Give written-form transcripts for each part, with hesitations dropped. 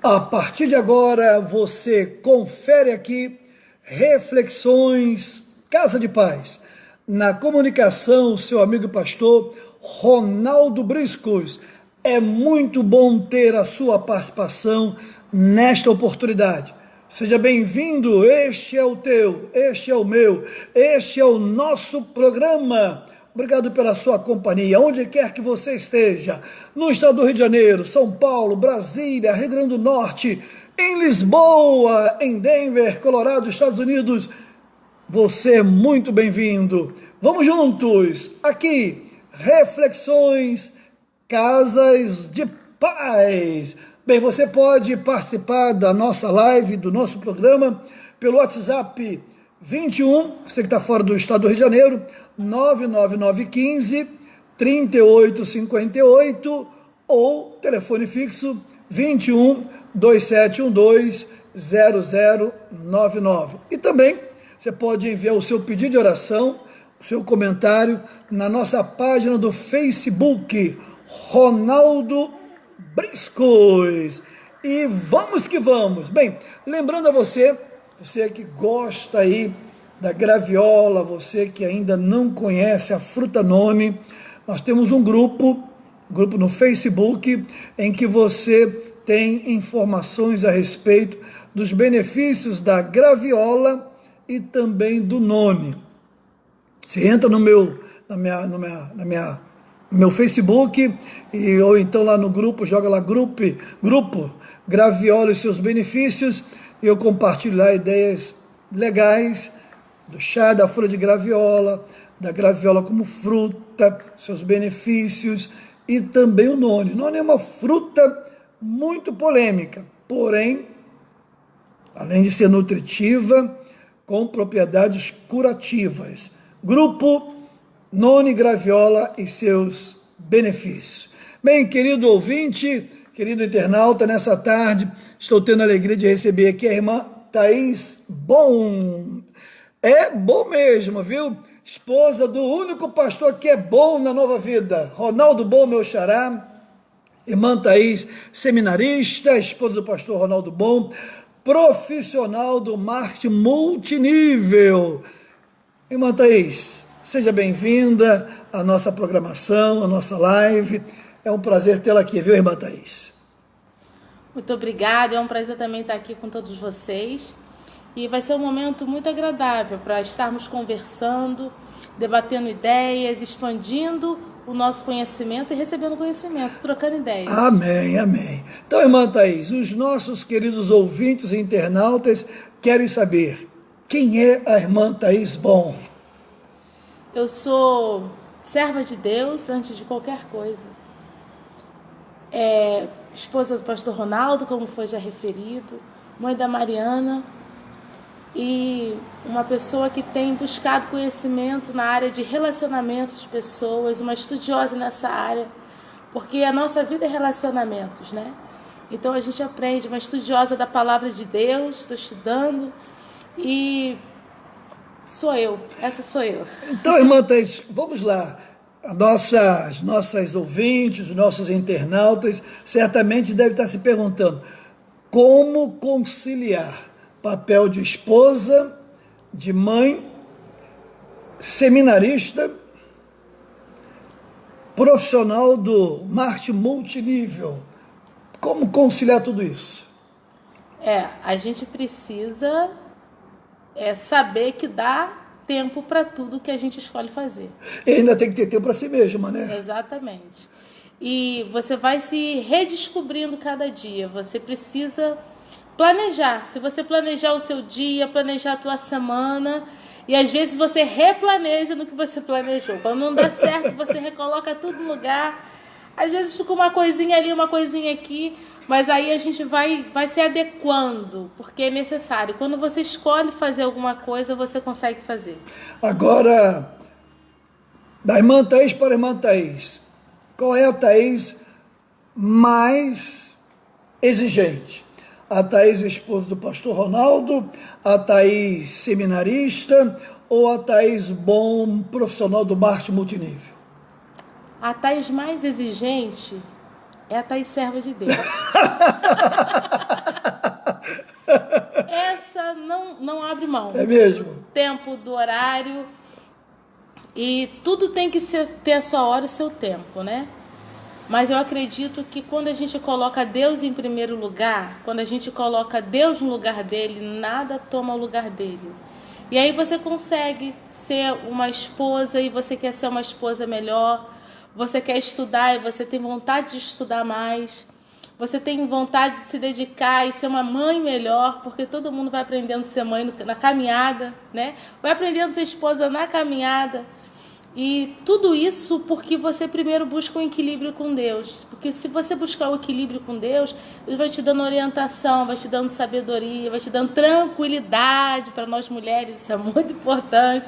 A partir de agora, você confere aqui Reflexões Casa de Paz. Na comunicação, seu amigo e pastor Ronaldo Briscos. É muito bom ter a sua participação nesta oportunidade. Seja bem-vindo, este é o teu, este é o meu, este é o nosso programa. Obrigado pela sua companhia, onde quer que você esteja, no estado do Rio de Janeiro, São Paulo, Brasília, Rio Grande do Norte, em Lisboa, em Denver, Colorado, Estados Unidos. Você é muito bem-vindo. Vamos juntos, aqui, Reflexões Casas de Paz. Bem, você pode participar da nossa live, do nosso programa, pelo WhatsApp 21, você que está fora do estado do Rio de Janeiro, 99915 3858 ou telefone fixo 21 2712 0099. E também você pode enviar o seu pedido de oração, o seu comentário na nossa página do Facebook, Ronaldo Briscos. E vamos que vamos. Bem, lembrando a você que gosta aí da graviola, você que ainda não conhece a fruta noni, nós temos um grupo no Facebook, em que você tem informações a respeito dos benefícios da graviola e também do noni. Você entra no meu Facebook, ou então lá no grupo, joga lá grupo Graviola e seus benefícios, e eu compartilho lá ideias legais do chá da folha de graviola, da graviola como fruta, seus benefícios, e também o noni. O noni é uma fruta muito polêmica, porém, além de ser nutritiva, com propriedades curativas. Grupo Noni Graviola e seus benefícios. Bem, querido ouvinte, querido internauta, nessa tarde estou tendo a alegria de receber aqui a irmã Thaís Bom. É bom mesmo, viu? Esposa do único pastor que é bom na Nova Vida, Ronaldo Bom, meu xará. Irmã Thaís, seminarista, esposa do pastor Ronaldo Bom, profissional do marketing multinível. Irmã Thaís, seja bem-vinda à nossa programação, à nossa live. É um prazer tê-la aqui, viu, irmã Thaís? Muito obrigada, é um prazer também estar aqui com todos vocês. E vai ser um momento muito agradável para estarmos conversando, debatendo ideias, expandindo o nosso conhecimento e recebendo conhecimento, trocando ideias. Amém, amém. Então, irmã Thaís, os nossos queridos ouvintes e internautas querem saber quem é a irmã Thaís Bom. Eu sou serva de Deus antes de qualquer coisa. Esposa do pastor Ronaldo, como foi já referido, mãe da Mariana, e uma pessoa que tem buscado conhecimento na área de relacionamento de pessoas, uma estudiosa nessa área, porque a nossa vida é relacionamentos, né? Então a gente aprende, uma estudiosa da palavra de Deus, estou estudando, e essa sou eu. Então, irmã Thaís, vamos lá. As nossas ouvintes, os nossos internautas, certamente devem estar se perguntando como conciliar papel de esposa, de mãe, seminarista, profissional do marketing multinível. Como conciliar tudo isso? A gente precisa saber que dá tempo para tudo que a gente escolhe fazer. E ainda tem que ter tempo para si mesma, né? Exatamente. E você vai se redescobrindo cada dia. Você precisa planejar. Se você planejar o seu dia, planejar a tua semana, e às vezes você replaneja no que você planejou. Quando não dá certo, você recoloca tudo no lugar. Às vezes fica uma coisinha ali, uma coisinha aqui, mas aí a gente vai se adequando, porque é necessário. Quando você escolhe fazer alguma coisa, você consegue fazer. Agora, da irmã Thaís para a irmã Thaís, qual é a Thaís mais exigente? A Thaís, esposa do pastor Ronaldo, a Thaís seminarista ou a Thaís Bom, profissional do marketing multinível? A Thaís mais exigente é a Thaís serva de Deus. mão. É mesmo? Do tempo, do horário. E tudo tem que ter a sua hora e o seu tempo, né? Mas eu acredito que quando a gente coloca Deus em primeiro lugar, quando a gente coloca Deus no lugar dele, nada toma o lugar dele. E aí você consegue ser uma esposa e você quer ser uma esposa melhor, você quer estudar e você tem vontade de estudar mais, você tem vontade de se dedicar e ser uma mãe melhor, porque todo mundo vai aprendendo a ser mãe na caminhada, né? Vai aprendendo a ser esposa na caminhada. E tudo isso porque você primeiro busca um equilíbrio com Deus. Porque se você buscar o equilíbrio com Deus, Deus vai te dando orientação, vai te dando sabedoria, vai te dando tranquilidade. Para nós mulheres isso é muito importante,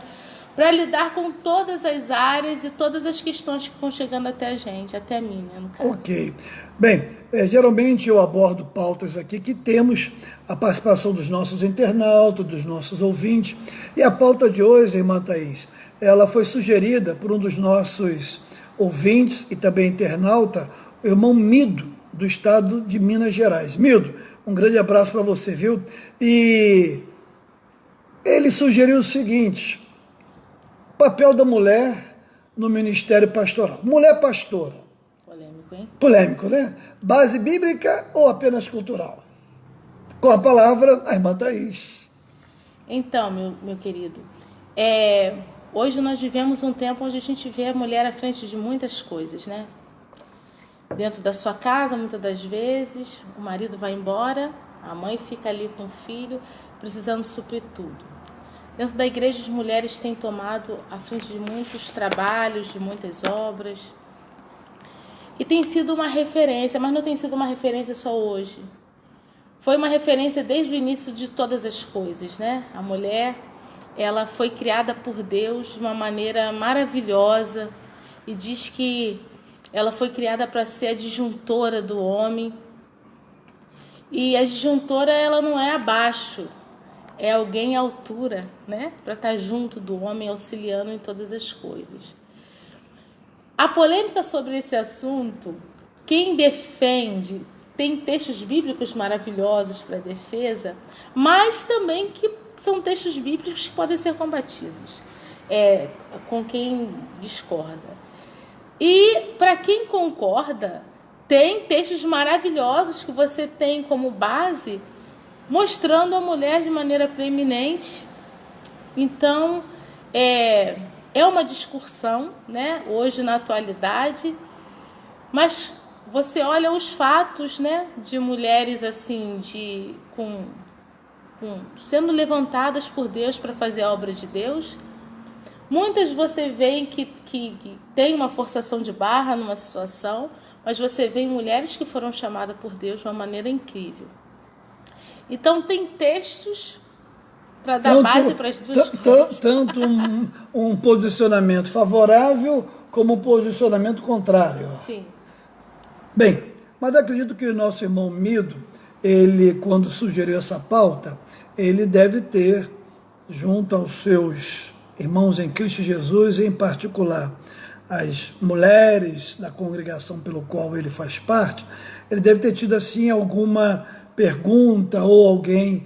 para lidar com todas as áreas e todas as questões que vão chegando até a gente, até a mim, né, no caso. Ok. Bem, geralmente eu abordo pautas aqui que temos a participação dos nossos internautas, dos nossos ouvintes. E a pauta de hoje, irmã Thaís, ela foi sugerida por um dos nossos ouvintes e também internauta, o irmão Mido, do estado de Minas Gerais. Mido, um grande abraço para você, viu? E ele sugeriu o seguinte: papel da mulher no ministério pastoral. Mulher pastora. Polêmico, hein? Polêmico, né? Base bíblica ou apenas cultural? Com a palavra, a irmã Thaís. Então, meu querido, hoje nós vivemos um tempo onde a gente vê a mulher à frente de muitas coisas, né? Dentro da sua casa, muitas das vezes, o marido vai embora, a mãe fica ali com o filho, precisando suprir tudo. Dentro da igreja, as mulheres têm tomado a frente de muitos trabalhos, de muitas obras. E tem sido uma referência, mas não tem sido uma referência só hoje. Foi uma referência desde o início de todas as coisas, né? A mulher, ela foi criada por Deus de uma maneira maravilhosa e diz que ela foi criada para ser a disjuntora do homem. E a disjuntora, ela não é abaixo, é alguém à altura, né? Para estar junto do homem, auxiliando em todas as coisas. A polêmica sobre esse assunto, quem defende, tem textos bíblicos maravilhosos para defesa, mas também que são textos bíblicos que podem ser combatidos com quem discorda. E para quem concorda, tem textos maravilhosos que você tem como base, mostrando a mulher de maneira preeminente. Então, é uma discussão, né, hoje na atualidade, mas você olha os fatos, né, de mulheres assim, sendo levantadas por Deus para fazer a obra de Deus. Muitas você vê que tem uma forçação de barra numa situação, mas você vê mulheres que foram chamadas por Deus de uma maneira incrível. Então tem textos para dar base para as duas coisas. Tanto um posicionamento favorável como um posicionamento contrário. Sim. Bem, mas acredito que o nosso irmão Mido, ele, quando sugeriu essa pauta, ele deve ter, junto aos seus irmãos em Cristo Jesus, em particular as mulheres da congregação pelo qual ele faz parte, ele deve ter tido assim alguma pergunta ou alguém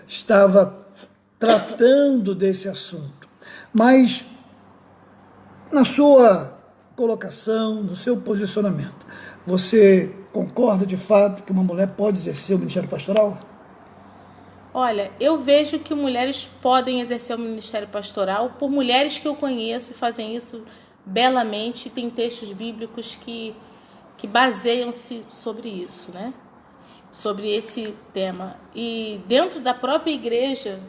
estava tratando desse assunto. Mas na sua colocação, no seu posicionamento, você concorda de fato que uma mulher pode exercer o ministério pastoral? Olha, eu vejo que mulheres podem exercer o ministério pastoral, por mulheres que eu conheço fazem isso belamente. Tem textos bíblicos que baseiam-se sobre isso, né? Sobre esse tema. E dentro da própria igreja,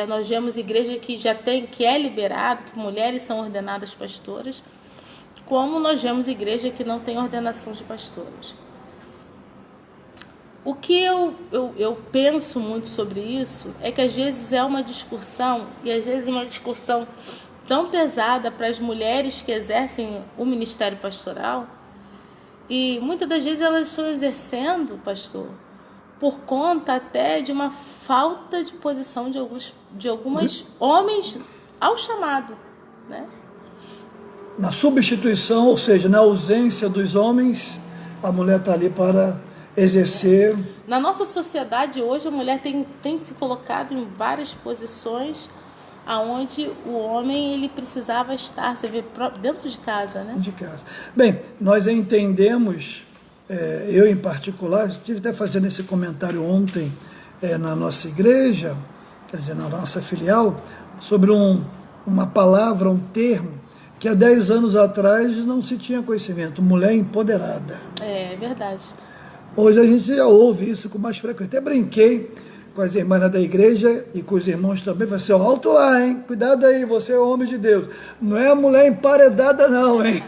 nós vemos igreja que é liberado, que mulheres são ordenadas pastoras, como nós vemos igreja que não tem ordenação de pastoras. O que eu penso muito sobre isso é que às vezes é uma discussão, e às vezes uma discussão tão pesada para as mulheres que exercem o ministério pastoral, e muitas das vezes elas estão exercendo, pastor, por conta até de uma falta de posição de alguns homens ao chamado, né? Na substituição, ou seja, na ausência dos homens, a mulher está ali para exercer. Na nossa sociedade hoje, a mulher tem se colocado em várias posições aonde o homem ele precisava estar, você vê, dentro de casa, né? De casa. Bem, nós entendemos, eu em particular, estive até fazendo esse comentário ontem na nossa igreja, quer dizer, na nossa filial, sobre uma palavra, um termo, que há 10 anos atrás não se tinha conhecimento, mulher empoderada. É verdade. Hoje a gente já ouve isso com mais frequência. Até brinquei com as irmãs da igreja e com os irmãos também. Falei assim, ó, alto lá, hein? Cuidado aí, você é homem de Deus. Não é mulher emparedada não, hein?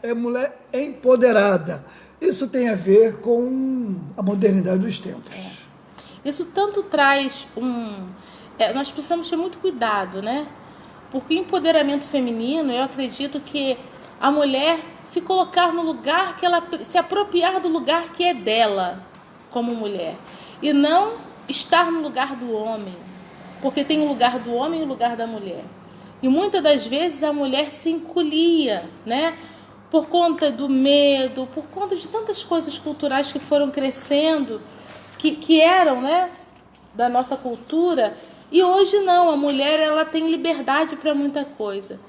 É mulher empoderada. Isso tem a ver com a modernidade dos tempos. Isso tanto traz nós precisamos ter muito cuidado, né? Porque o empoderamento feminino, eu acredito que a mulher se colocar no lugar que ela se apropriar do lugar que é dela como mulher e não estar no lugar do homem, porque tem o lugar do homem e o lugar da mulher. E muitas das vezes a mulher se encolhia, né? Por conta do medo, por conta de tantas coisas culturais que foram crescendo, que eram, né, da nossa cultura. E hoje não, a mulher ela tem liberdade para muita coisa.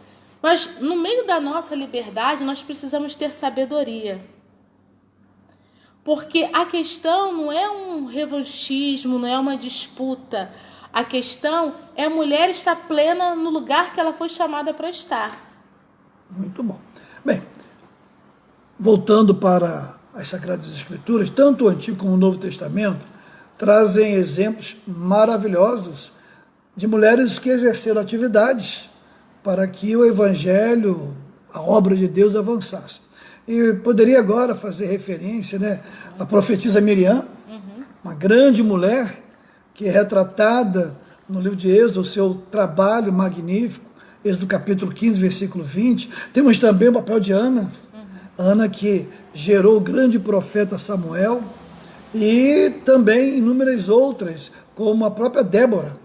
Mas no meio da nossa liberdade, nós precisamos ter sabedoria. Porque a questão não é um revanchismo, não é uma disputa. A questão é a mulher estar plena no lugar que ela foi chamada para estar. Muito bom. Bem, voltando para as Sagradas Escrituras, tanto o Antigo como o Novo Testamento trazem exemplos maravilhosos de mulheres que exerceram atividades para que o Evangelho, a obra de Deus avançasse. E poderia agora fazer referência, né, à profetisa Miriam, uma grande mulher que é retratada no livro de Êxodo, o seu trabalho magnífico, Êxodo capítulo 15, versículo 20. Temos também o papel de Ana, Ana que gerou o grande profeta Samuel, e também inúmeras outras, como a própria Débora,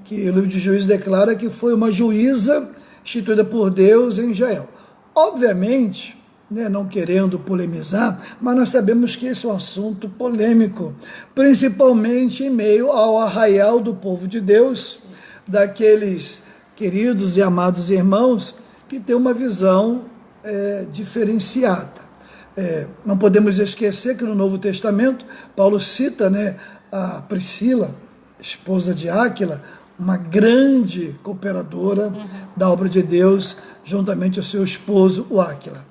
que o livro de Juízes declara que foi uma juíza instituída por Deus em Israel. Obviamente, né, não querendo polemizar, mas nós sabemos que esse é um assunto polêmico, principalmente em meio ao arraial do povo de Deus, daqueles queridos e amados irmãos que têm uma visão diferenciada. Não podemos esquecer que no Novo Testamento, Paulo cita, né, a Priscila, esposa de Áquila, uma grande cooperadora da obra de Deus, juntamente ao seu esposo, o Áquila.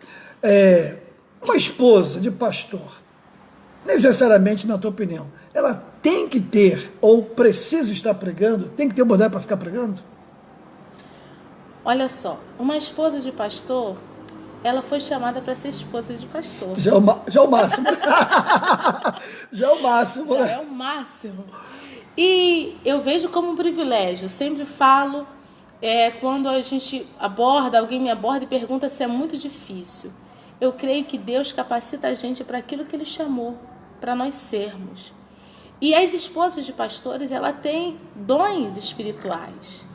Uma esposa de pastor, necessariamente, na tua opinião, ela tem que ter, ou precisa estar pregando, tem que ter oportunidade para ficar pregando? Olha só, uma esposa de pastor, ela foi chamada para ser esposa de pastor. Já é o máximo. Já é o máximo, né? Já é o máximo. E eu vejo como um privilégio. Sempre falo, quando a gente alguém me aborda e pergunta se é muito difícil. Eu creio que Deus capacita a gente para aquilo que Ele chamou, para nós sermos. E as esposas de pastores, ela tem dons espirituais.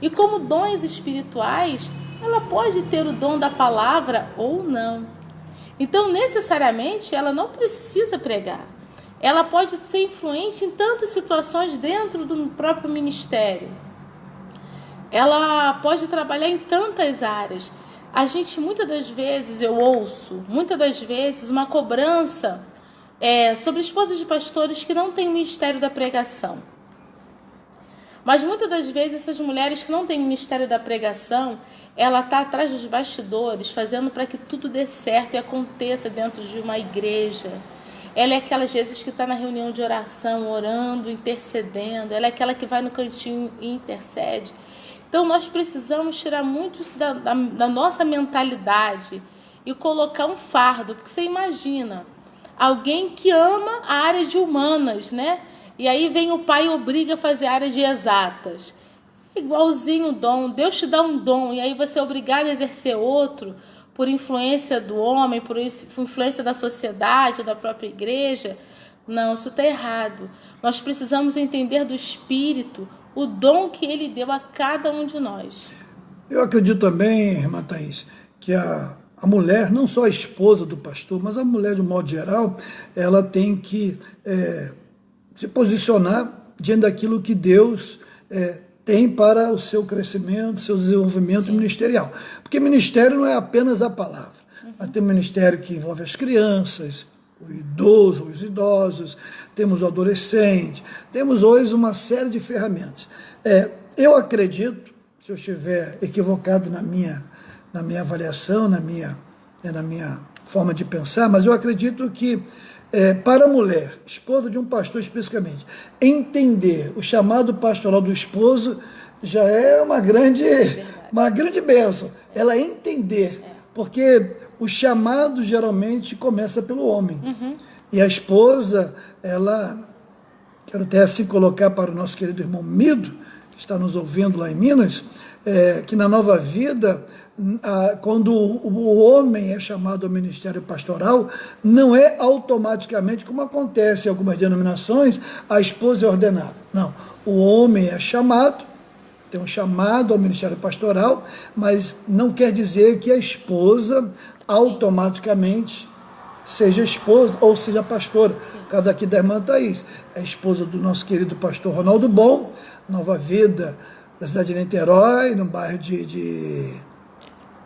E como dons espirituais, ela pode ter o dom da palavra ou não. Então, necessariamente, ela não precisa pregar. Ela pode ser influente em tantas situações dentro do próprio ministério. Ela pode trabalhar em tantas áreas. A gente, muitas das vezes, eu ouço, uma cobrança sobre esposas de pastores que não têm o ministério da pregação. Mas muitas das vezes, essas mulheres que não têm ministério da pregação, ela está atrás dos bastidores, fazendo para que tudo dê certo e aconteça dentro de uma igreja. Ela é aquelas vezes que está na reunião de oração, orando, intercedendo. Ela é aquela que vai no cantinho e intercede. Então, nós precisamos tirar muito isso da nossa mentalidade e colocar um fardo. Porque você imagina, alguém que ama a área de humanas, né? E aí vem o pai e obriga a fazer a área de exatas. Igualzinho o dom. Deus te dá um dom e aí você é obrigado a exercer outro por influência do homem, por influência da sociedade, da própria igreja. Não, isso está errado. Nós precisamos entender do Espírito o dom que Ele deu a cada um de nós. Eu acredito também, irmã Thaís, que a mulher, não só a esposa do pastor, mas a mulher de um modo geral, ela tem que se posicionar diante daquilo que Deus tem para o seu crescimento, seu desenvolvimento ministerial. Porque ministério não é apenas a palavra. Mas tem um ministério que envolve as crianças, o idoso, os idosos, temos o adolescente, temos hoje uma série de ferramentas. Eu acredito, se eu estiver equivocado na minha avaliação, na minha forma de pensar, mas eu acredito que para a mulher, esposa de um pastor especificamente, entender o chamado pastoral do esposo já é uma grande bênção. Ela entender, porque o chamado geralmente começa pelo homem. E a esposa, ela, quero até assim colocar para o nosso querido irmão Mido, que está nos ouvindo lá em Minas, que na Nova Vida, quando o homem é chamado ao ministério pastoral, não é automaticamente, como acontece em algumas denominações, a esposa é ordenada. Não, o homem é chamado, tem um chamado ao ministério pastoral, mas não quer dizer que a esposa automaticamente seja esposa ou seja pastora. No caso aqui da irmã Thaís, é esposa do nosso querido pastor Ronaldo Bom, Nova Vida, da cidade de Niterói, no bairro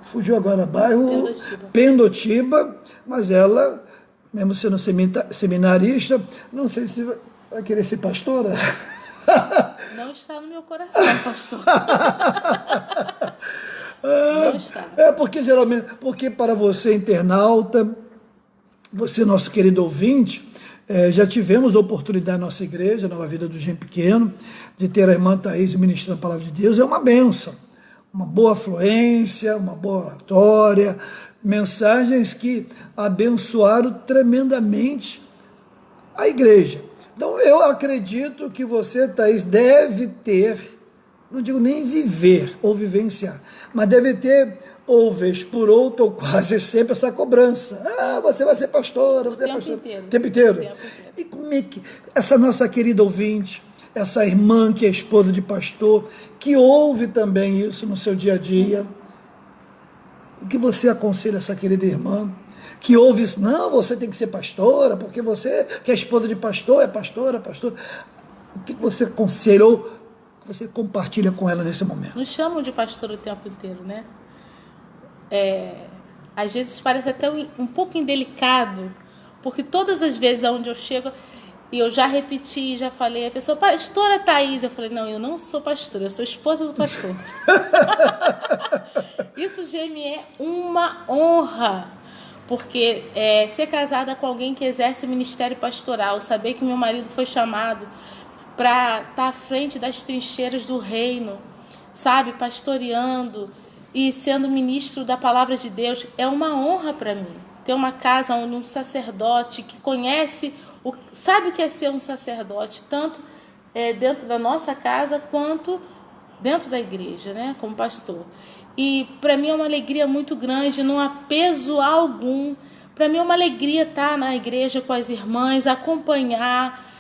fugiu agora, bairro Pendotiba, mas ela, mesmo sendo seminarista, não sei se vai querer ser pastora. Não está no meu coração, pastor. Não está. Porque para você, internauta, você, nosso querido ouvinte, já tivemos a oportunidade na nossa igreja, Nova Vida do Gen Pequeno, de ter a irmã Thaís ministrando a palavra de Deus. É uma bênção, uma boa fluência, uma boa oratória, mensagens que abençoaram tremendamente a igreja. Então, eu acredito que você, Thaís, deve ter, não digo nem viver ou vivenciar, mas deve ter, ou vez por outra, ou quase sempre, essa cobrança. Você vai ser pastora, você é pastora. O tempo inteiro. E como é que essa nossa querida ouvinte, essa irmã que é esposa de pastor, que ouve também isso no seu dia a dia, o que você aconselha essa querida irmã? Que ouve isso, não, você tem que ser pastora, porque você, que é esposa de pastor, é pastora. O que você aconselhou, que você compartilha com ela nesse momento? Nos chamam de pastor o tempo inteiro, né? Às vezes parece até um pouco indelicado, porque todas as vezes onde eu chego, e eu já repeti, já falei, a pessoa, pastora Thaís, eu falei, não, eu não sou pastora, eu sou esposa do pastor. Isso já me é uma honra. Porque ser casada com alguém que exerce o ministério pastoral, saber que meu marido foi chamado para estar à frente das trincheiras do reino, sabe, pastoreando e sendo ministro da palavra de Deus, é uma honra para mim. Ter uma casa onde um sacerdote que conhece, sabe o que é ser um sacerdote, tanto dentro da nossa casa quanto dentro da igreja, né, como pastor. E para mim é uma alegria muito grande, não há peso algum. Para mim é uma alegria estar na igreja com as irmãs, acompanhar,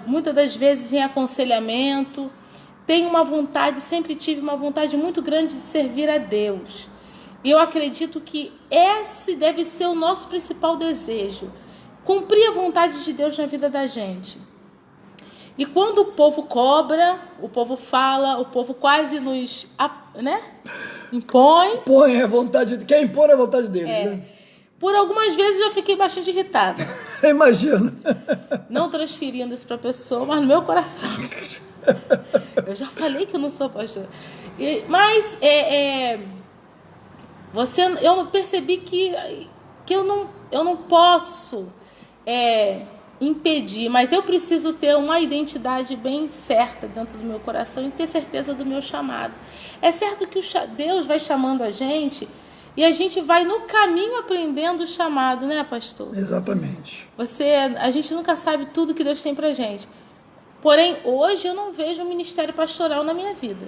muitas das vezes em aconselhamento. Tenho uma vontade, sempre tive uma vontade muito grande de servir a Deus. E eu acredito que esse deve ser o nosso principal desejo, cumprir a vontade de Deus na vida da gente. E quando o povo cobra, o povo fala, o povo quase nos, impõe. Põe a vontade, quem impor é a vontade dele, né? Por algumas vezes eu fiquei bastante irritada. Imagina. Não transferindo isso para a pessoa, mas no meu coração. Eu já falei que eu não sou pastora. Mas eu percebi que eu não posso impedir, mas eu preciso ter uma identidade bem certa dentro do meu coração e ter certeza do meu chamado. É certo que Deus vai chamando a gente e a gente vai no caminho aprendendo o chamado, né, pastor? Exatamente. A gente nunca sabe tudo que Deus tem pra gente. Porém, hoje eu não vejo o ministério pastoral na minha vida.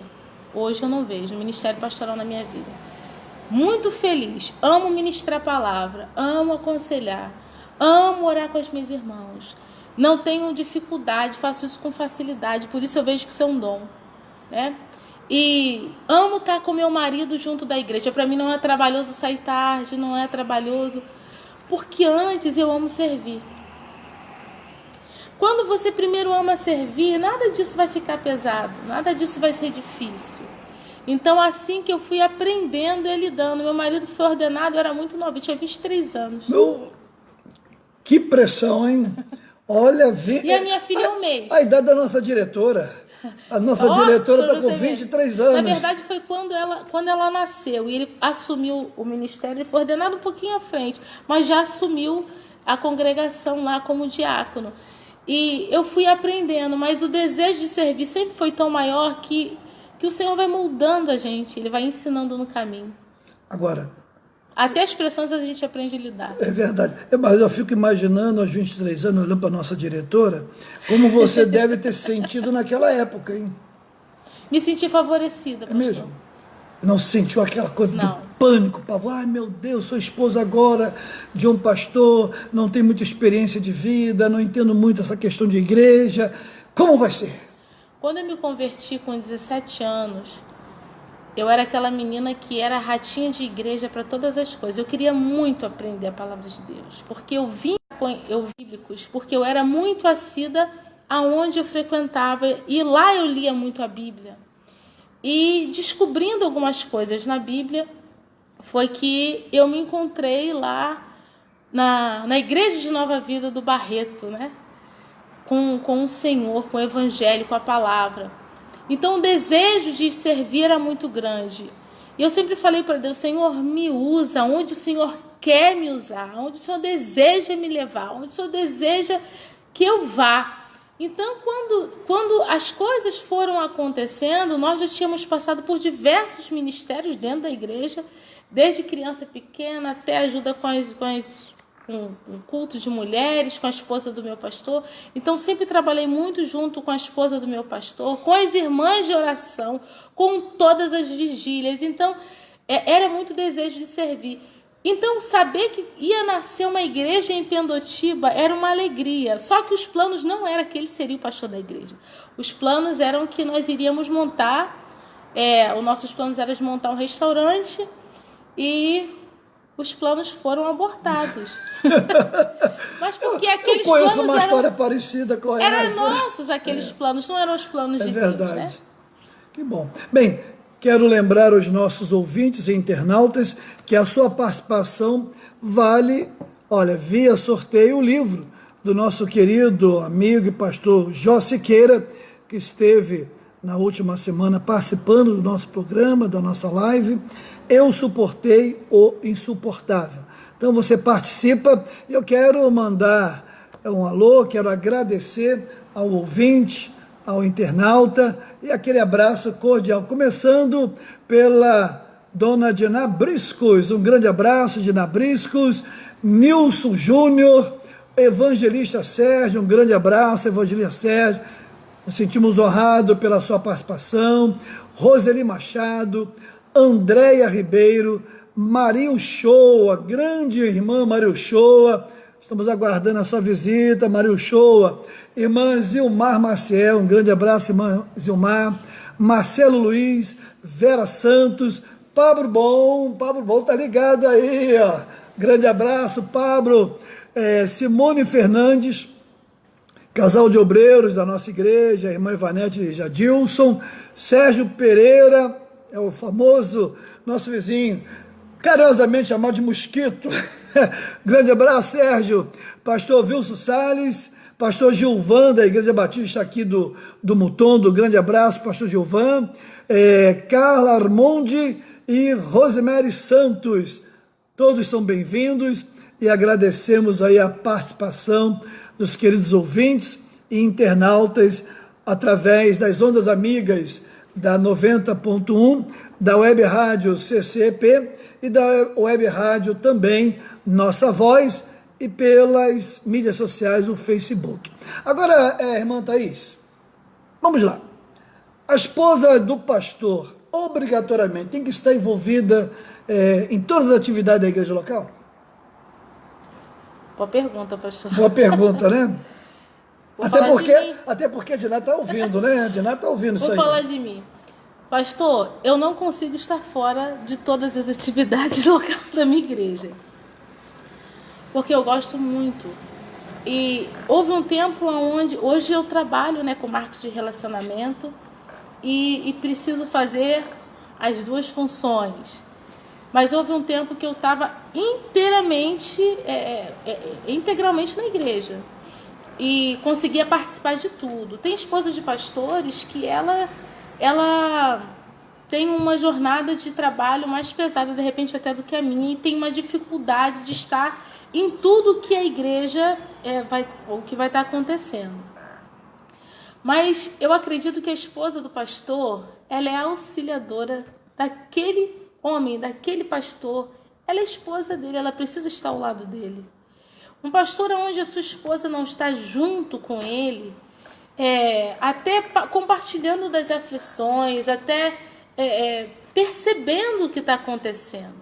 Hoje eu não vejo o ministério pastoral na minha vida. Muito feliz, amo ministrar a palavra, amo aconselhar, amo orar com as minhas irmãos. Não tenho dificuldade, faço isso com facilidade, por isso eu vejo que isso é um dom, né? E amo estar com meu marido junto da igreja. Para mim não é trabalhoso sair tarde, não é trabalhoso, porque antes eu amo servir. Quando você primeiro ama servir, nada disso vai ficar pesado, nada disso vai ser difícil. Então, assim que eu fui aprendendo e lidando, meu marido foi ordenado, eu era muito nova, eu tinha 23 anos. Que pressão, hein? Olha, E a minha filha é um mês. A idade da nossa diretora. A nossa diretora está com 23 anos. Na verdade, foi quando ela nasceu e ele assumiu o ministério, ele foi ordenado um pouquinho à frente, mas já assumiu a congregação lá como diácono. E eu fui aprendendo, mas o desejo de servir sempre foi tão maior que o Senhor vai moldando a gente, Ele vai ensinando no caminho. Agora, até as pressões a gente aprende a lidar. É verdade. Mas eu fico imaginando, aos 23 anos, olhando para a nossa diretora, como você deve ter se sentido naquela época, hein? Me senti favorecida, pastor. É mesmo? Não sentiu aquela coisa do pânico, pavor? Ai, meu Deus, sou esposa agora de um pastor, não tenho muita experiência de vida, não entendo muito essa questão de igreja. Como vai ser? Quando eu me converti com 17 anos, eu era aquela menina que era ratinha de igreja para todas as coisas. Eu queria muito aprender a palavra de Deus, porque eu vim bíblicos, porque eu era muito assídua aonde eu frequentava, e lá eu lia muito a Bíblia. E descobrindo algumas coisas na Bíblia, foi que eu me encontrei lá na Igreja de Nova Vida do Barreto, né? Com o Senhor, com o Evangelho, com a palavra. Então o desejo de servir era muito grande. E eu sempre falei para Deus, Senhor, me usa onde o Senhor quer me usar, onde o Senhor deseja me levar, onde o Senhor deseja que eu vá. Então, quando as coisas foram acontecendo, nós já tínhamos passado por diversos ministérios dentro da igreja, desde criança pequena até ajuda com cultos de mulheres, com a esposa do meu pastor. Então, sempre trabalhei muito junto com a esposa do meu pastor, com as irmãs de oração, com todas as vigílias. Então, era muito desejo de servir. Então, saber que ia nascer uma igreja em Pendotiba era uma alegria. Só que os planos não eram que ele seria o pastor da igreja. Os planos eram que nós iríamos montar, os nossos planos eram de montar um restaurante, e os planos foram abortados. Mas porque aqueles planos eram... uma história parecida com essa. Eram nossos aqueles planos, não eram os planos de Deus. É verdade. Né? Que bom. Bem, quero lembrar aos nossos ouvintes e internautas que a sua participação vale, via sorteio, o livro do nosso querido amigo e pastor Jó Siqueira, que esteve na última semana participando do nosso programa, da nossa live. Eu suportei o insuportável. Então você participa. Eu quero mandar um alô, quero agradecer ao ouvinte, ao internauta, e aquele abraço cordial, começando pela dona Dina Briscos. Um grande abraço, Dina Briscos. Nilson Júnior, Evangelista Sérgio, um grande abraço, Evangelista Sérgio. Nos sentimos honrados pela sua participação. Roseli Machado, Andréia Ribeiro, Maria Uchoa, grande irmã Maria Uchoa, estamos aguardando a sua visita, Maria Uchoa. Irmã Zilmar Maciel, um grande abraço, irmã Zilmar. Marcelo Luiz, Vera Santos, Pablo Bom tá ligado aí, ó. Grande abraço, Pablo. Simone Fernandes, casal de obreiros da nossa igreja, a irmã Ivanete e Jadilson. Sérgio Pereira, é o famoso nosso vizinho, carinhosamente chamado de Mosquito. Grande abraço, Sérgio. Pastor Wilson Salles, pastor Gilvan, da Igreja Batista aqui do Mutondo, grande abraço, pastor Gilvan. Carla Armondi e Rosemary Santos, todos são bem-vindos, e agradecemos aí a participação dos queridos ouvintes e internautas através das ondas amigas da 90.1, da Web Rádio CCP e da Web Rádio também Nossa Voz, e pelas mídias sociais, o Facebook. Agora, irmã Thaís, vamos lá. A esposa do pastor, obrigatoriamente, tem que estar envolvida em todas as atividades da igreja local? Boa pergunta, pastor. Boa pergunta, né? Até porque a Diná está ouvindo, né? A Diná está ouvindo isso aí. Vou falar de mim. Pastor, eu não consigo estar fora de todas as atividades locais da minha igreja, porque eu gosto muito. E houve um tempo onde, hoje eu trabalho, né, com marketing de relacionamento e preciso fazer as duas funções. Mas houve um tempo que eu estava integralmente na igreja e conseguia participar de tudo. Tem esposa de pastores que ela tem uma jornada de trabalho mais pesada, de repente até do que a minha, e tem uma dificuldade de estar em tudo que a igreja o que vai estar acontecendo. Mas eu acredito que a esposa do pastor, ela é a auxiliadora daquele homem, daquele pastor. Ela é esposa dele, ela precisa estar ao lado dele. Um pastor onde a sua esposa não está junto com ele, até compartilhando das aflições, até percebendo o que está acontecendo.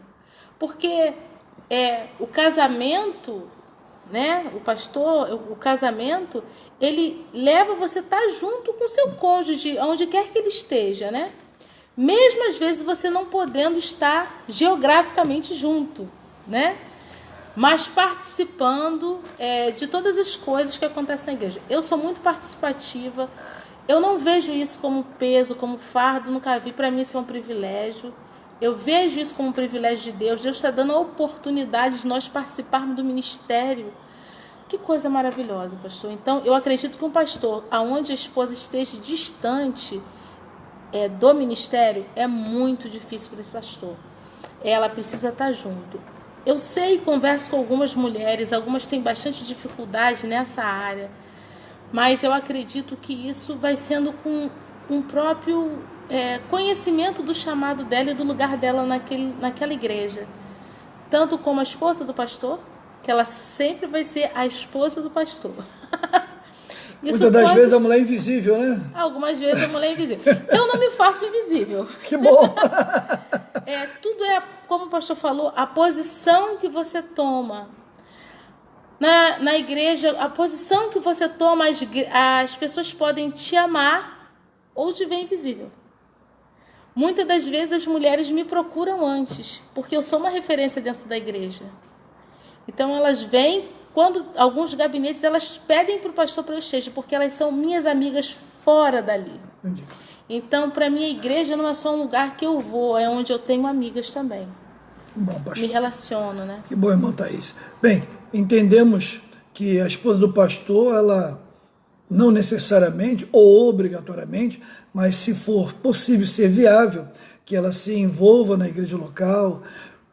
Porque o casamento, né, o casamento, ele leva você a estar junto com seu cônjuge, onde quer que ele esteja, né? Mesmo às vezes você não podendo estar geograficamente junto, né? Mas participando de todas as coisas que acontecem na igreja. Eu sou muito participativa, eu não vejo isso como peso, como fardo, nunca vi. Para mim isso é um privilégio. Eu vejo isso como um privilégio de Deus. Deus está dando a oportunidade de nós participarmos do ministério. Que coisa maravilhosa, pastor. Então, eu acredito que um pastor, aonde a esposa esteja distante do ministério, é muito difícil para esse pastor. Ela precisa estar junto. Eu sei, converso com algumas mulheres, algumas têm bastante dificuldade nessa área, mas eu acredito que isso vai sendo com um próprio conhecimento do chamado dela e do lugar dela naquela igreja. Tanto como a esposa do pastor, que ela sempre vai ser a esposa do pastor. Muitas das vezes a mulher é invisível, né? Algumas vezes a mulher é invisível. Eu não me faço invisível. Que bom! Tudo como o pastor falou, a posição que você toma. Na igreja, a posição que você toma, as pessoas podem te amar ou te ver invisível. Muitas das vezes as mulheres me procuram antes, porque eu sou uma referência dentro da igreja. Então elas vêm, quando alguns gabinetes, elas pedem para o pastor para eu esteja, porque elas são minhas amigas fora dali. Entendi. Então, para mim, a igreja não é só um lugar que eu vou, é onde eu tenho amigas também. Bom, pastor. Me relaciono, né? Que bom, irmão Thaís. Bem, entendemos que a esposa do pastor, ela não necessariamente ou obrigatoriamente, mas se for possível ser viável, que ela se envolva na igreja local,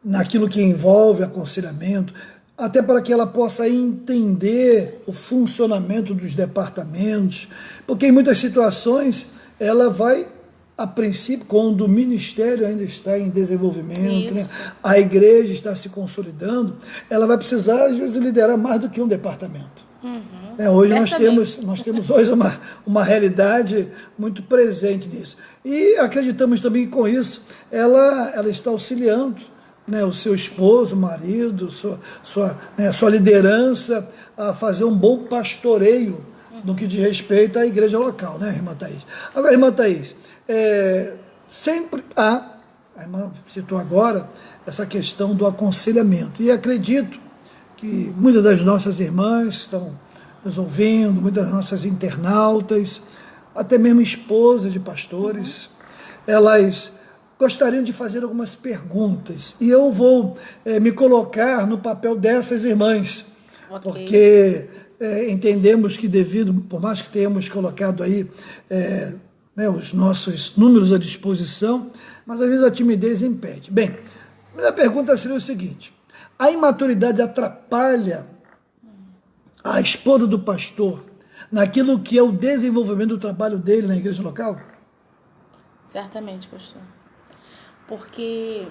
naquilo que envolve aconselhamento, até para que ela possa entender o funcionamento dos departamentos, porque em muitas situações ela vai, a princípio, quando o ministério ainda está em desenvolvimento, né, a igreja está se consolidando, ela vai precisar, às vezes, liderar mais do que um departamento. Hoje nós temos hoje uma realidade muito presente nisso. E acreditamos também que com isso ela está auxiliando, né, o seu esposo, o marido, sua liderança a fazer um bom pastoreio no que diz respeito à igreja local, né, irmã Thaís? Agora, irmã Thaís, sempre a irmã citou agora essa questão do aconselhamento, e acredito que muitas das nossas irmãs estão nos ouvindo, muitas das nossas internautas, até mesmo esposas de pastores, elas gostariam de fazer algumas perguntas, e eu vou me colocar no papel dessas irmãs, porque entendemos que por mais que tenhamos colocado aí os nossos números à disposição, mas às vezes a timidez impede. Bem, a primeira pergunta seria o seguinte: a imaturidade atrapalha a esposa do pastor naquilo que é o desenvolvimento do trabalho dele na igreja local? Certamente, pastor. Porque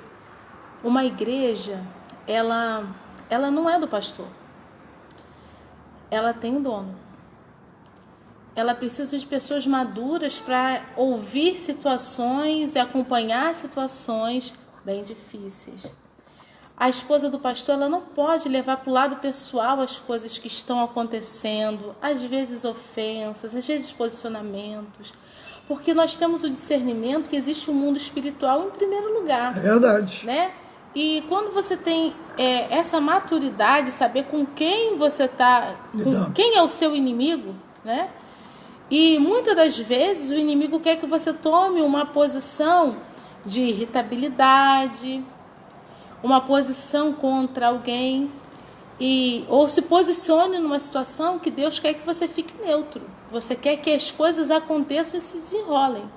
uma igreja, ela não é do pastor. Ela tem um dono. Ela precisa de pessoas maduras para ouvir situações e acompanhar situações bem difíceis. A esposa do pastor, ela não pode levar para o lado pessoal as coisas que estão acontecendo, às vezes ofensas, às vezes posicionamentos, Porque nós temos o discernimento que existe um mundo espiritual em primeiro lugar. É verdade. Né? E quando você tem essa maturidade, saber com quem você está, quem é o seu inimigo, né? E muitas das vezes o inimigo quer que você tome uma posição de irritabilidade, uma posição contra alguém, ou se posicione numa situação que Deus quer que você fique neutro. Você quer que as coisas aconteçam e se desenrolem.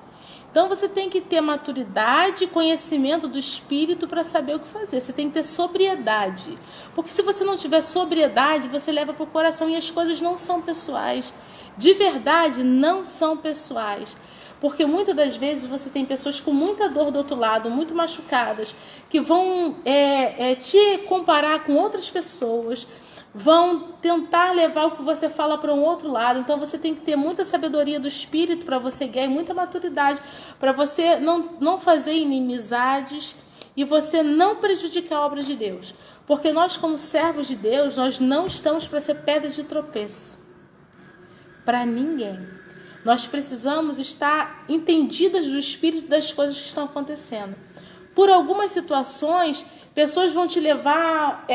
Então você tem que ter maturidade e conhecimento do Espírito para saber o que fazer. Você tem que ter sobriedade. Porque se você não tiver sobriedade, você leva para o coração e as coisas não são pessoais. De verdade, não são pessoais. Porque muitas das vezes você tem pessoas com muita dor do outro lado, muito machucadas, que vão te comparar com outras pessoas, vão tentar levar o que você fala para um outro lado. Então você tem que ter muita sabedoria do Espírito para você ganhar, muita maturidade para você não fazer inimizades e você não prejudicar a obra de Deus. Porque nós, como servos de Deus, nós não estamos para ser pedra de tropeço para ninguém. Nós precisamos estar entendidas do Espírito das coisas que estão acontecendo. Por algumas situações, pessoas vão te levar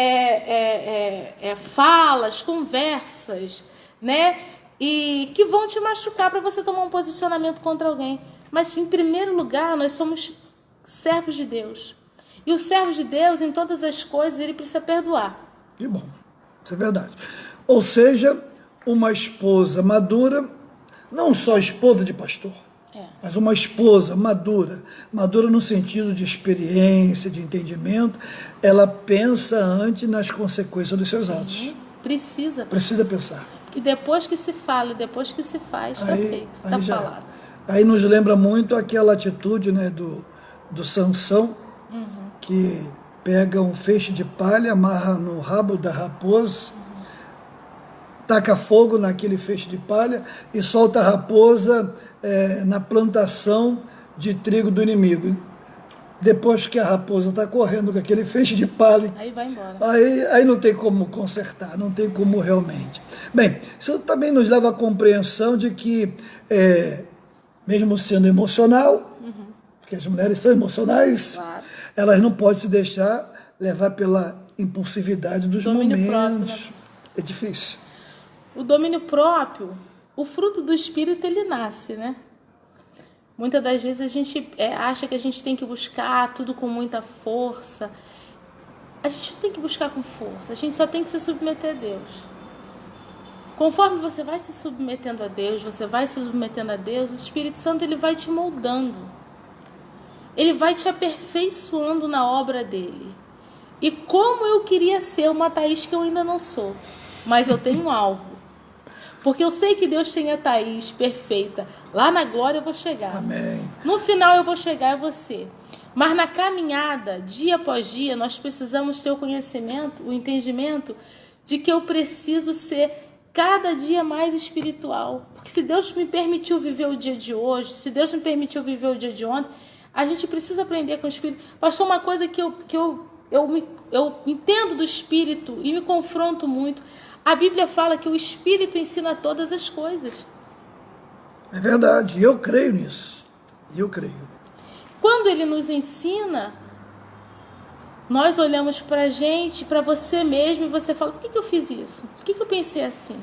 falas, conversas, né? E que vão te machucar para você tomar um posicionamento contra alguém. Mas, em primeiro lugar, nós somos servos de Deus. E o servo de Deus, em todas as coisas, ele precisa perdoar. Que bom, isso é verdade. Ou seja, uma esposa madura, não só esposa de pastor, mas uma esposa madura no sentido de experiência, de entendimento, ela pensa antes nas consequências dos seus atos. Precisa pensar. E depois que se fala, depois que se faz, está feito, está falado. Aí nos lembra muito aquela atitude, né, do Sansão, que pega um feixe de palha, amarra no rabo da raposa, taca fogo naquele feixe de palha e solta a raposa na plantação de trigo do inimigo. Depois que a raposa está correndo com aquele feixe de palha, aí vai embora. Aí não tem como consertar, não tem como realmente. Bem, isso também nos leva à compreensão de que, mesmo sendo emocional, porque as mulheres são emocionais, claro, elas não podem se deixar levar pela impulsividade dos momentos. Próprio, né? É difícil. O domínio próprio, o fruto do Espírito, ele nasce, né? Muitas das vezes a gente acha que a gente tem que buscar tudo com muita força. A gente não tem que buscar com força, a gente só tem que se submeter a Deus. Conforme você vai se submetendo a Deus, o Espírito Santo ele vai te moldando. Ele vai te aperfeiçoando na obra dele. E como eu queria ser uma Thaís que eu ainda não sou, mas eu tenho um alvo. Porque eu sei que Deus tem a Thaís perfeita. Lá na glória eu vou chegar. Amém. No final eu vou chegar a você. Mas na caminhada, dia após dia, nós precisamos ter o conhecimento, o entendimento de que eu preciso ser cada dia mais espiritual. Porque se Deus me permitiu viver o dia de hoje, se Deus me permitiu viver o dia de ontem, a gente precisa aprender com o Espírito. Pastor, uma coisa que eu entendo do Espírito e me confronto muito. A Bíblia fala que o Espírito ensina todas as coisas. É verdade, eu creio nisso. Eu creio. Quando ele nos ensina, nós olhamos para a gente, para você mesmo, e você fala, por que eu fiz isso? Por que eu pensei assim?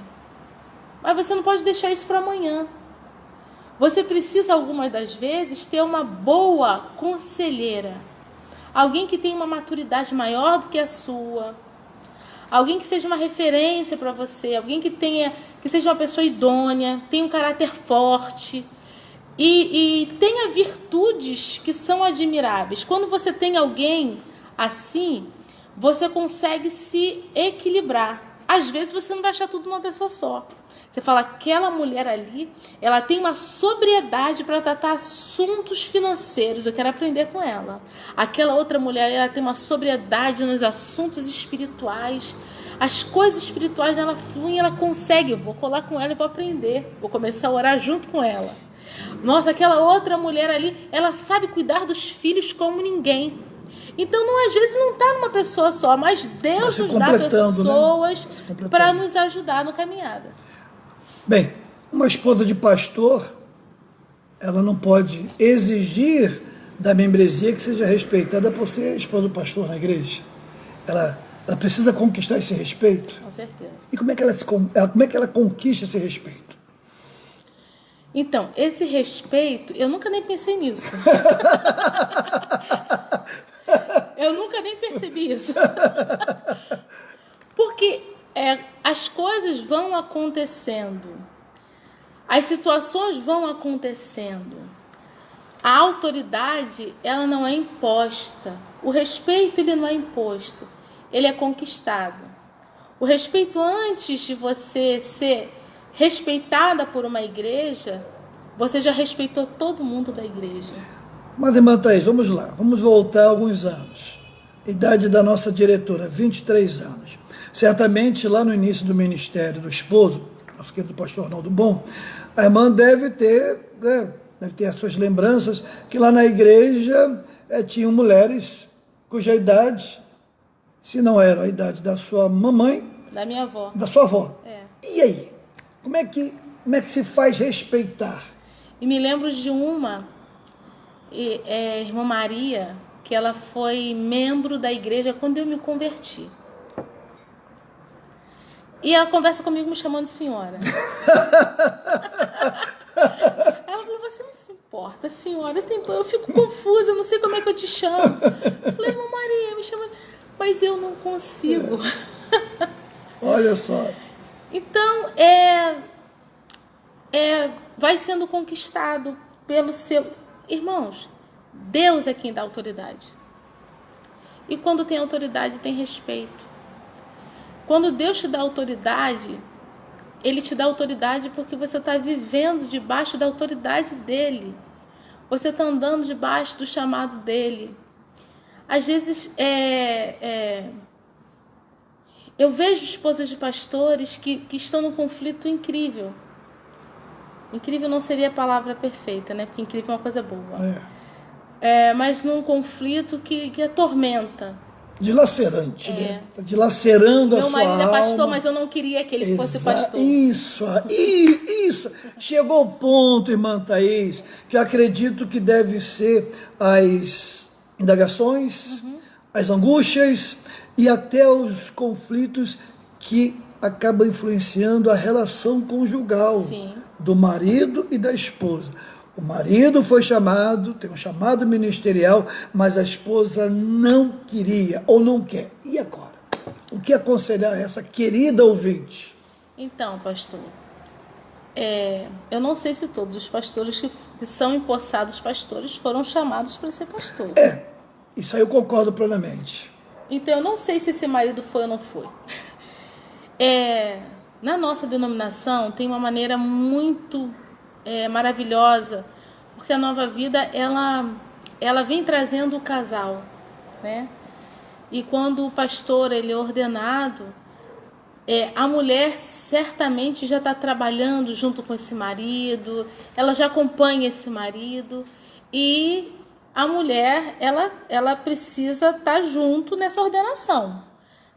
Mas você não pode deixar isso para amanhã. Você precisa, algumas das vezes, ter uma boa conselheira. Alguém que tenha uma maturidade maior do que a sua. Alguém que seja uma referência para você, alguém que seja uma pessoa idônea, tenha um caráter forte e tenha virtudes que são admiráveis. Quando você tem alguém assim, você consegue se equilibrar. Às vezes você não vai achar tudo numa pessoa só. Você fala, aquela mulher ali, ela tem uma sobriedade para tratar assuntos financeiros, eu quero aprender com ela. Aquela outra mulher, ela tem uma sobriedade nos assuntos espirituais. As coisas espirituais dela fluem, ela consegue. Eu vou colar com ela e vou aprender. Vou começar a orar junto com ela. Nossa, aquela outra mulher ali, ela sabe cuidar dos filhos como ninguém. Então, às vezes não está numa pessoa só, mas Deus nos dá pessoas, né, para nos ajudar na caminhada. Bem, uma esposa de pastor, ela não pode exigir da membresia que seja respeitada por ser esposa do pastor na igreja. Ela precisa conquistar esse respeito. Com certeza. E como é que ela conquista esse respeito? Então, esse respeito, eu nunca nem pensei nisso. Eu nunca nem percebi isso. Porque as coisas vão acontecendo. As situações vão acontecendo. A autoridade, ela não é imposta. O respeito, ele não é imposto. Ele é conquistado. O respeito, antes de você ser respeitada por uma igreja, você já respeitou todo mundo da igreja. Mas, irmã Thaís, vamos lá. Vamos voltar alguns anos. Idade da nossa diretora, 23 anos. Certamente, lá no início do ministério do esposo, nosso querido pastor Arnaldo Bom, a irmã deve ter as suas lembranças, que lá na igreja tinham mulheres cuja idade, se não era a idade da sua mamãe... Da minha avó. Da sua avó. É. E aí? Como é que se faz respeitar? E me lembro de uma, irmã Maria, que ela foi membro da igreja quando eu me converti. E ela conversa comigo me chamando de senhora. Ela falou, você não se importa, senhora, eu fico confusa, eu não sei como é que eu te chamo. Eu falei, irmã Maria, me chama, mas eu não consigo. Olha só. Então, vai sendo conquistado pelo seu... Irmãos, Deus é quem dá autoridade. E quando tem autoridade, tem respeito. Quando Deus te dá autoridade, Ele te dá autoridade porque você está vivendo debaixo da autoridade dEle. Você está andando debaixo do chamado dEle. Às vezes, eu vejo esposas de pastores que estão num conflito incrível. Incrível não seria a palavra perfeita, né? Porque incrível é uma coisa boa. Mas num conflito que atormenta. Dilacerante, né? Está dilacerando a sua alma. Meu marido é pastor, mas eu não queria que ele fosse pastor. Isso. Chegou ao ponto, irmã Thaís, que eu acredito que deve ser as indagações, as angústias e até os conflitos que acabam influenciando a relação conjugal. Sim. Do marido e da esposa. O marido foi chamado, tem um chamado ministerial, mas a esposa não queria ou não quer. E agora? O que aconselhar a essa querida ouvinte? Então, pastor, eu não sei se todos os pastores que são empossados pastores foram chamados para ser pastor. Isso aí eu concordo plenamente. Então, eu não sei se esse marido foi ou não foi. Na nossa denominação tem uma maneira muito maravilhosa, porque a Nova Vida ela vem trazendo o casal, né? E quando o pastor ele é ordenado, a mulher certamente já está trabalhando junto com esse marido, ela já acompanha esse marido, e a mulher ela precisa estar junto nessa ordenação.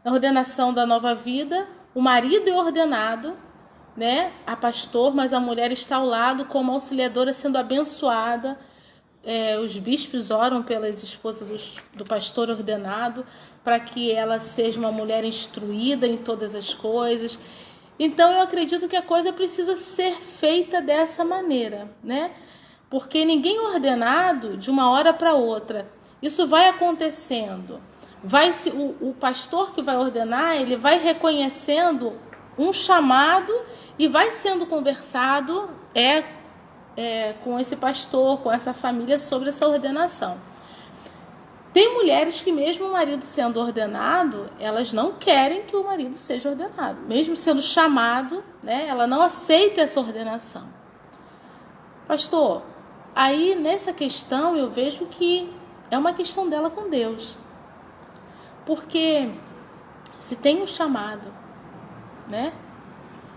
Na ordenação da Nova Vida, o marido é ordenado, né, a pastor, mas a mulher está ao lado como auxiliadora sendo abençoada. Os bispos oram pelas esposas do pastor ordenado para que ela seja uma mulher instruída em todas as coisas. Então eu acredito que a coisa precisa ser feita dessa maneira, né? Porque ninguém é ordenado de uma hora para outra. Isso vai acontecendo. O pastor que vai ordenar, ele vai reconhecendo um chamado e vai sendo conversado com esse pastor, com essa família sobre essa ordenação. Tem mulheres que mesmo o marido sendo ordenado, elas não querem que o marido seja ordenado. Mesmo sendo chamado, né, ela não aceita essa ordenação. Pastor, aí nessa questão eu vejo que é uma questão dela com Deus. Porque se tem um chamado, né?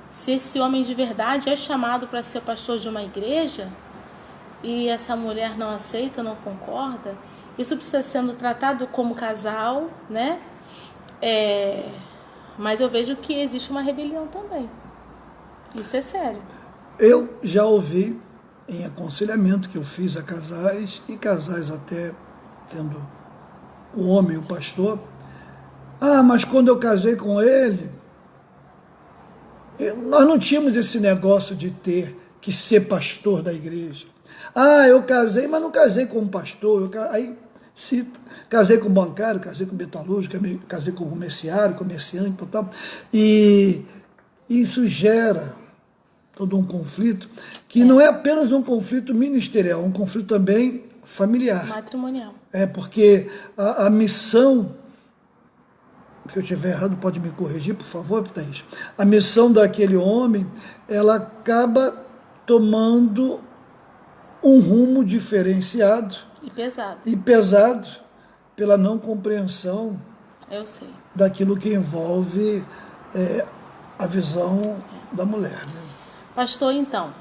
Se esse homem de verdade é chamado para ser pastor de uma igreja e essa mulher não aceita, não concorda, isso precisa sendo tratado como casal, né? Mas eu vejo que existe uma rebelião também. Isso é sério. Eu já ouvi em aconselhamento que eu fiz a casais, e casais até tendo o homem, o pastor. Ah, mas quando eu casei com ele, nós não tínhamos esse negócio de ter que ser pastor da igreja. Ah, eu casei, mas não casei com um pastor. Aí cita, casei com bancário, casei com metalúrgico, casei com comerciante e tal. E isso gera todo um conflito, que não é apenas um conflito ministerial, um conflito também familiar. Matrimonial. Porque a missão, se eu estiver errado, pode me corrigir, por favor, Thaís. A missão daquele homem, ela acaba tomando um rumo diferenciado. E pesado pela não compreensão eu sei. daquilo que envolve a visão da mulher. Né? Pastor, então,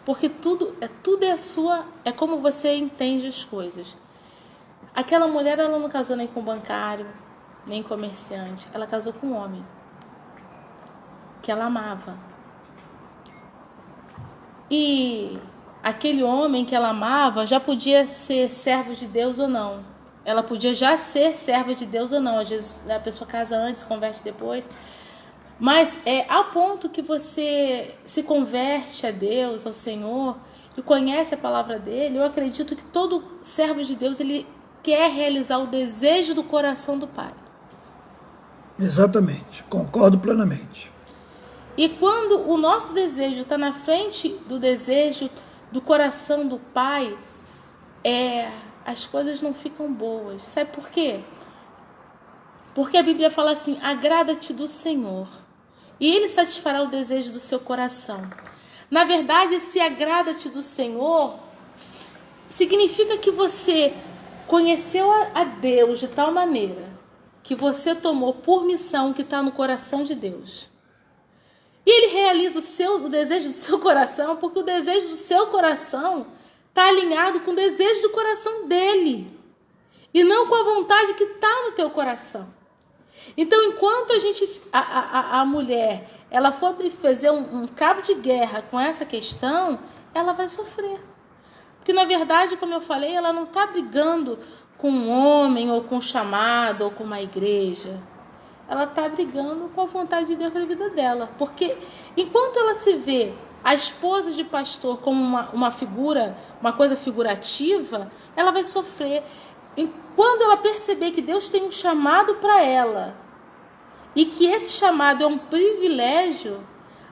porque tudo é sua, é como você entende as coisas. Aquela mulher, ela não casou nem com bancário, nem comerciante, ela casou com um homem que ela amava. E aquele homem que ela amava já podia ser servo de Deus ou não. Ela podia já ser serva de Deus ou não. Às vezes a pessoa casa antes, converte depois. Mas ao ponto que você se converte a Deus, ao Senhor, e conhece a palavra dele, eu acredito que todo servo de Deus, ele quer realizar o desejo do coração do Pai. Exatamente, concordo plenamente. E quando o nosso desejo está na frente do desejo do coração do Pai, as coisas não ficam boas. Sabe por quê? Porque a Bíblia fala assim, agrada-te do Senhor, e Ele satisfará o desejo do seu coração. Na verdade, esse agrada-te do Senhor significa que você conheceu a Deus de tal maneira que você tomou por missão o que está no coração de Deus. E Ele realiza o desejo do seu coração, porque o desejo do seu coração está alinhado com o desejo do coração dele, e não com a vontade que está no teu coração. Então, enquanto a mulher, ela for fazer um cabo de guerra com essa questão, ela vai sofrer. Porque, na verdade, como eu falei, ela não está brigando com um homem, ou com um chamado, ou com uma igreja. Ela está brigando com a vontade de Deus para a vida dela. Porque, enquanto ela se vê a esposa de pastor como uma figura, uma coisa figurativa, ela vai sofrer. E quando ela perceber que Deus tem um chamado para ela, e que esse chamado é um privilégio,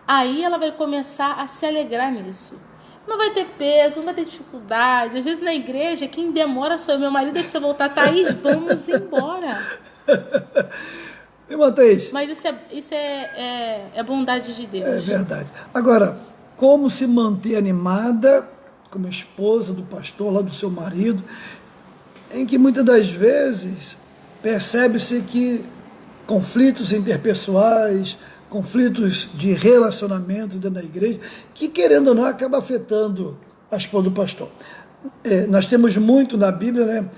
aí ela vai começar a se alegrar nisso. Não vai ter peso, não vai ter dificuldade. Às vezes na igreja, quem demora sou eu. Meu marido precisa voltar, Thaís, vamos embora. Irmã Thaís, mas isso é bondade de Deus. É verdade. Agora, como se manter animada como esposa do pastor, lá do seu marido, em que muitas das vezes percebe-se que conflitos interpessoais, conflitos de relacionamento dentro da igreja, que querendo ou não acaba afetando a esposa do pastor. Nós temos muito na Bíblia, né,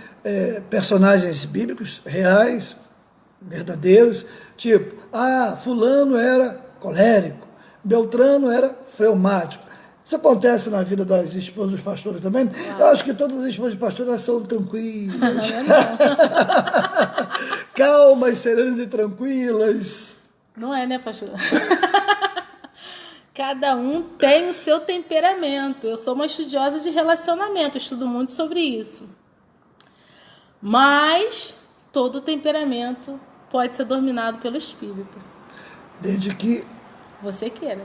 personagens bíblicos, reais, verdadeiros, tipo, fulano era colérico, Beltrano era fleumático. Isso acontece na vida das esposas dos pastores também. Eu acho que todas as esposas dos pastores elas são tranquilas. Calmas, serenas e tranquilas. Não é, né, pastor? Cada um tem o seu temperamento. Eu sou uma estudiosa de relacionamento, estudo muito sobre isso. Mas todo temperamento pode ser dominado pelo Espírito. Desde que você queira.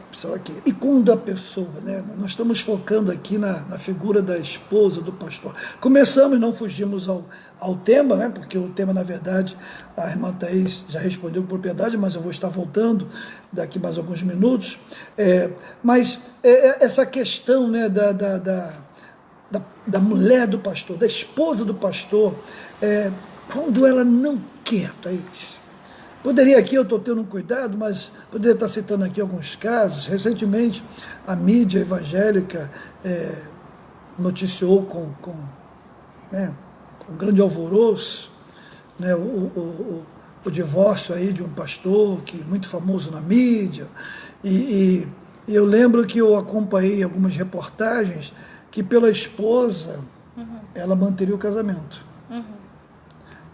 E quando a pessoa, né? Nós estamos focando aqui na figura da esposa do pastor. Começamos, não fugimos ao tema, né? Porque o tema, na verdade, a irmã Thaís já respondeu com propriedade, mas eu vou estar voltando daqui mais alguns minutos. Mas essa questão, né, da mulher do pastor, da esposa do pastor, quando ela não quer, Thaís. Poderia aqui, eu estou tendo um cuidado, mas poderia estar citando aqui alguns casos. Recentemente, a mídia evangélica noticiou com grande alvoroço, né, o divórcio aí de um pastor que muito famoso na mídia. E eu lembro que eu acompanhei algumas reportagens que pela esposa ela manteria o casamento.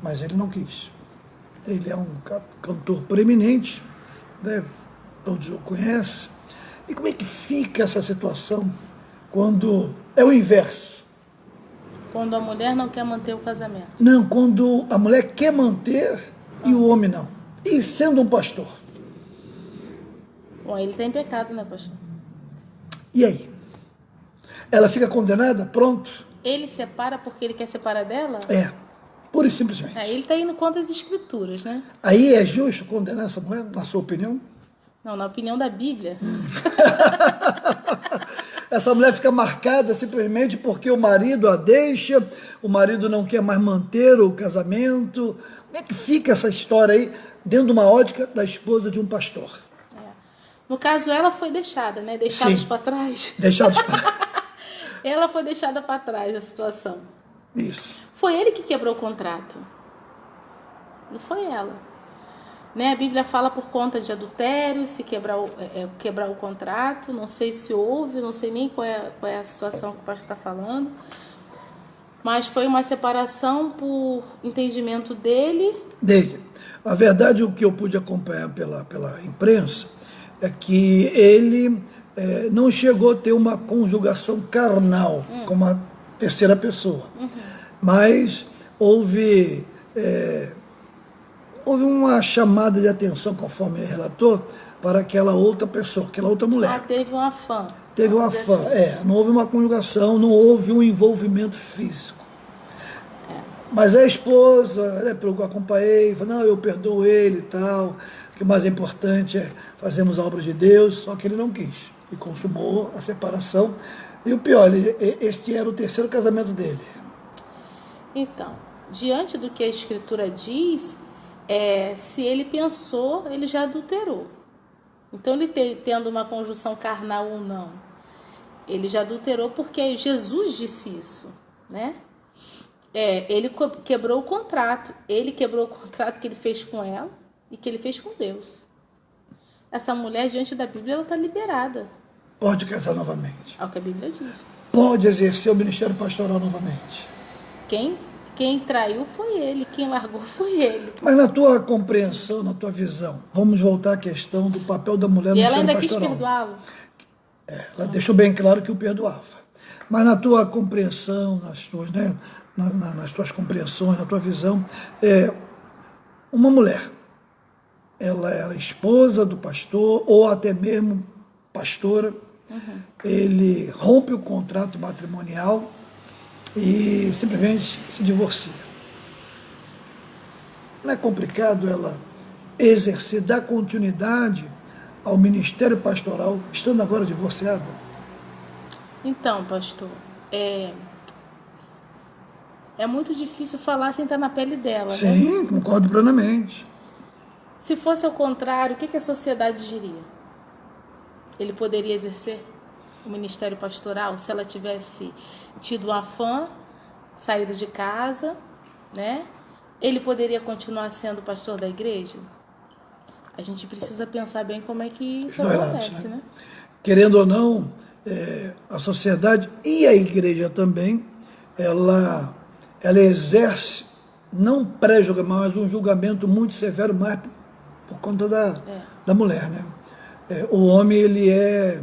Mas ele não quis. Ele é um cantor preeminente, né? Todos o conhecem. E como é que fica essa situação quando é o inverso? Quando a mulher não quer manter o casamento. Não, quando a mulher quer manter e o homem não. E sendo um pastor. Bom, ele tem pecado, né, pastor? E aí? Ela fica condenada? Pronto? Ele separa porque ele quer separar dela? É, pura e simplesmente. Ele está indo contra as escrituras, né? Aí é justo condenar essa mulher, na sua opinião? Não, na opinião da Bíblia. Essa mulher fica marcada simplesmente porque o marido a deixa, o marido não quer mais manter o casamento. Como é que fica essa história aí dentro de uma ótica da esposa de um pastor? No caso, ela foi deixada, né? Deixados para trás. Deixados para Ela foi deixada para trás da situação. Isso. Foi ele que quebrou o contrato. Não foi ela. Né? A Bíblia fala por conta de adultério, se quebrar o contrato. Não sei se houve, não sei nem qual é a situação que o pastor está falando. Mas foi uma separação por entendimento dele. A verdade, o que eu pude acompanhar pela imprensa, é que ele não chegou a ter uma conjugação carnal com uma terceira pessoa. Mas houve uma chamada de atenção, conforme ele relatou, para aquela outra pessoa, aquela outra mulher. Teve um afã. Teve um afã, assim. Não houve uma conjugação, não houve um envolvimento físico. Mas a esposa, eu acompanhei, falou, não, eu perdoo ele e tal, que o mais importante é fazermos a obra de Deus, só que ele não quis. E consumou a separação. E o pior, este era o terceiro casamento dele. Então, diante do que a Escritura diz, se ele pensou, ele já adulterou. Então, ele tendo uma conjunção carnal ou não, ele já adulterou porque Jesus disse isso, né? Ele quebrou o contrato. Ele quebrou o contrato que ele fez com ela e que ele fez com Deus. Essa mulher, diante da Bíblia, ela está liberada. Pode casar novamente. É o que a Bíblia diz. Pode exercer o ministério pastoral novamente. Quem traiu foi ele, quem largou foi ele. Mas na tua compreensão, na tua visão, vamos voltar à questão do papel da mulher no ministério pastoral. E ela ainda quis perdoá-lo. Ela deixou bem claro que o perdoava. Mas na tua compreensão, nas tuas compreensões, na tua visão, uma mulher, ela era esposa do pastor, ou até mesmo pastora, ele rompe o contrato matrimonial e simplesmente se divorcia. Não é complicado ela exercer, dar continuidade ao ministério pastoral, estando agora divorciada? Então, pastor, é muito difícil falar sem estar na pele dela, Sim, né? Concordo plenamente. Se fosse ao contrário, o que a sociedade diria? Ele poderia exercer o ministério pastoral se ela tivesse tido um afã, saído de casa, né? Ele poderia continuar sendo pastor da igreja? A gente precisa pensar bem como é que isso acontece, né? Querendo ou não, a sociedade e a igreja também, ela exerce, não pré-julgamento, mas um julgamento muito severo, mais por conta da mulher, né? O homem, ele é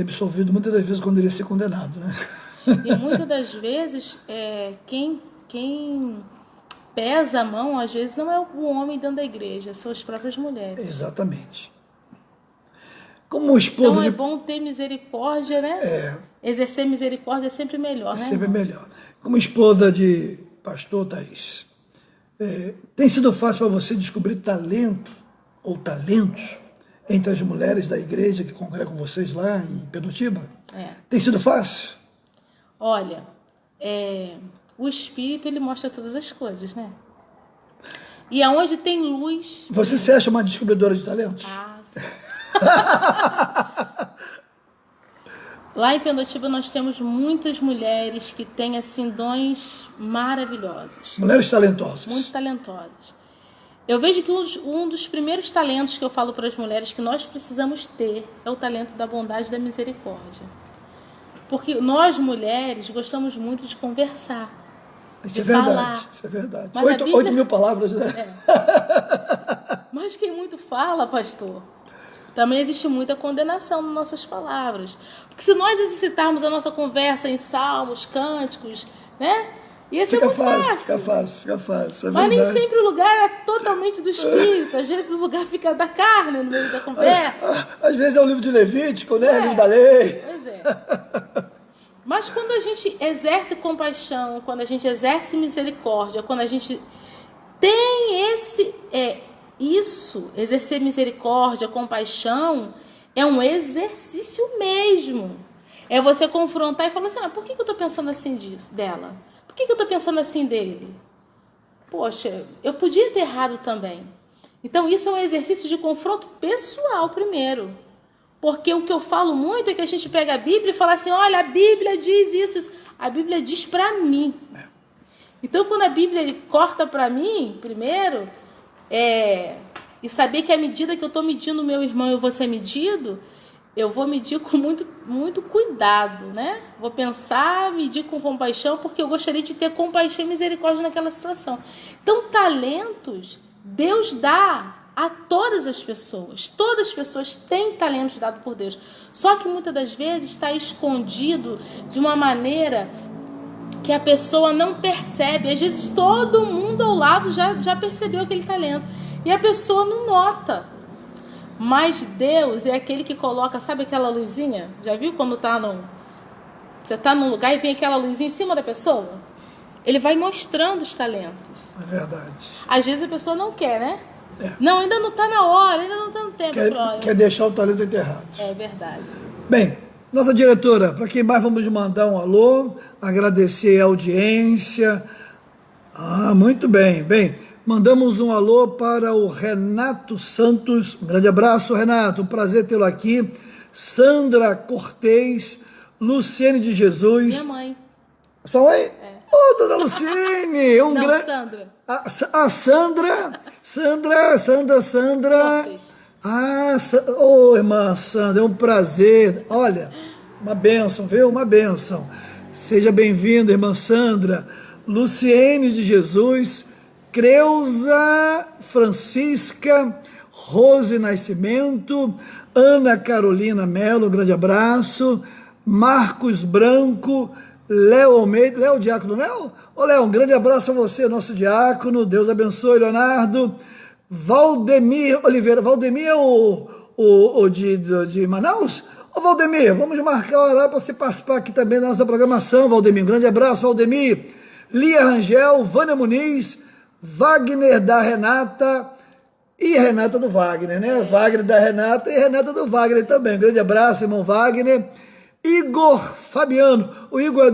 absolvido muitas das vezes quando ele é ser condenado, né? E muitas das vezes, quem pesa a mão, às vezes, não é o homem dentro da igreja, são as próprias mulheres. Exatamente. Como esposa então é bom ter misericórdia, né? Exercer misericórdia é sempre melhor, né? Sempre melhor. Como esposa de pastor Thaís, tem sido fácil para você descobrir talento ou talentos entre as mulheres da igreja que congregam com vocês lá em Pedotiba? Tem sido fácil? Olha, o Espírito, ele mostra todas as coisas, né? E aonde tem luz... Você se acha uma descobridora de talentos? Sim. Lá em Pedotiba nós temos muitas mulheres que têm assim dons maravilhosos. Mulheres talentosas. Muito talentosas. Eu vejo que um dos primeiros talentos que eu falo para as mulheres que nós precisamos ter é o talento da bondade e da misericórdia. Porque nós, mulheres, gostamos muito de conversar. Isso é de verdade, falar. isso é verdade. Mas a 8.000 palavras, né? Mas quem muito fala, pastor, também existe muita condenação nas nossas palavras. Porque se nós exercitarmos a nossa conversa em salmos, cânticos, né? Ia ser muito fácil. Fica fácil. É Mas nem verdade. sempre o lugar é totalmente do espírito. Às vezes o lugar fica da carne no meio da conversa. Às vezes é o livro de Levítico, né? O livro da lei. Pois é. Mas quando a gente exerce compaixão, quando a gente exerce misericórdia, quando a gente tem exercer misericórdia, compaixão, é um exercício mesmo. É você confrontar e falar assim, por que eu estou pensando assim dela? Por que eu estou pensando assim dele? Poxa, eu podia ter errado também. Então isso é um exercício de confronto pessoal primeiro. Porque o que eu falo muito é que a gente pega a Bíblia e fala assim, olha, a Bíblia diz isso. A Bíblia diz para mim. Então, quando a Bíblia corta para mim, primeiro, e saber que à medida que eu estou medindo o meu irmão, eu vou ser medido, eu vou medir com muito, muito cuidado, né? Vou pensar, medir com compaixão, porque eu gostaria de ter compaixão e misericórdia naquela situação. Então, talentos, Deus dá a todas as pessoas. Todas as pessoas têm talentos dados por Deus. Só que muitas das vezes está escondido de uma maneira que a pessoa não percebe. Às vezes todo mundo ao lado já percebeu aquele talento. E a pessoa não nota. Mas Deus é aquele que coloca, sabe aquela luzinha? Já viu quando você está num lugar e vem aquela luzinha em cima da pessoa? Ele vai mostrando os talentos. É verdade. Às vezes a pessoa não quer, né? Não, ainda não está na hora, ainda não está no tempo. Quer deixar o talento enterrado. É verdade. Bem, nossa diretora, para quem mais vamos mandar um alô, agradecer a audiência. Muito bem. Bem, mandamos um alô para o Renato Santos. Um grande abraço, Renato. Um prazer tê-lo aqui. Sandra Cortez, Luciene de Jesus. Minha mãe. Sua mãe? Dona Luciene! Sandra. Sandra. Irmã Sandra, é um prazer. Olha, uma bênção, viu? Uma bênção. Seja bem-vinda, irmã Sandra. Luciene de Jesus, Creuza Francisca, Rose Nascimento, Ana Carolina Melo, um grande abraço. Marcos Branco, Léo Almeida, Léo, diácono Léo? Ô Léo, um grande abraço a você, nosso diácono, Deus abençoe, Leonardo. Valdemir Oliveira, Valdemir é o de Manaus? Ô Valdemir, vamos marcar a hora para você participar aqui também da nossa programação, Valdemir, um grande abraço, Valdemir. Lia Rangel, Vânia Muniz, Wagner da Renata e Renata do Wagner, né? Wagner da Renata e Renata do Wagner também, um grande abraço, irmão Wagner. Igor Fabiano, o Igor é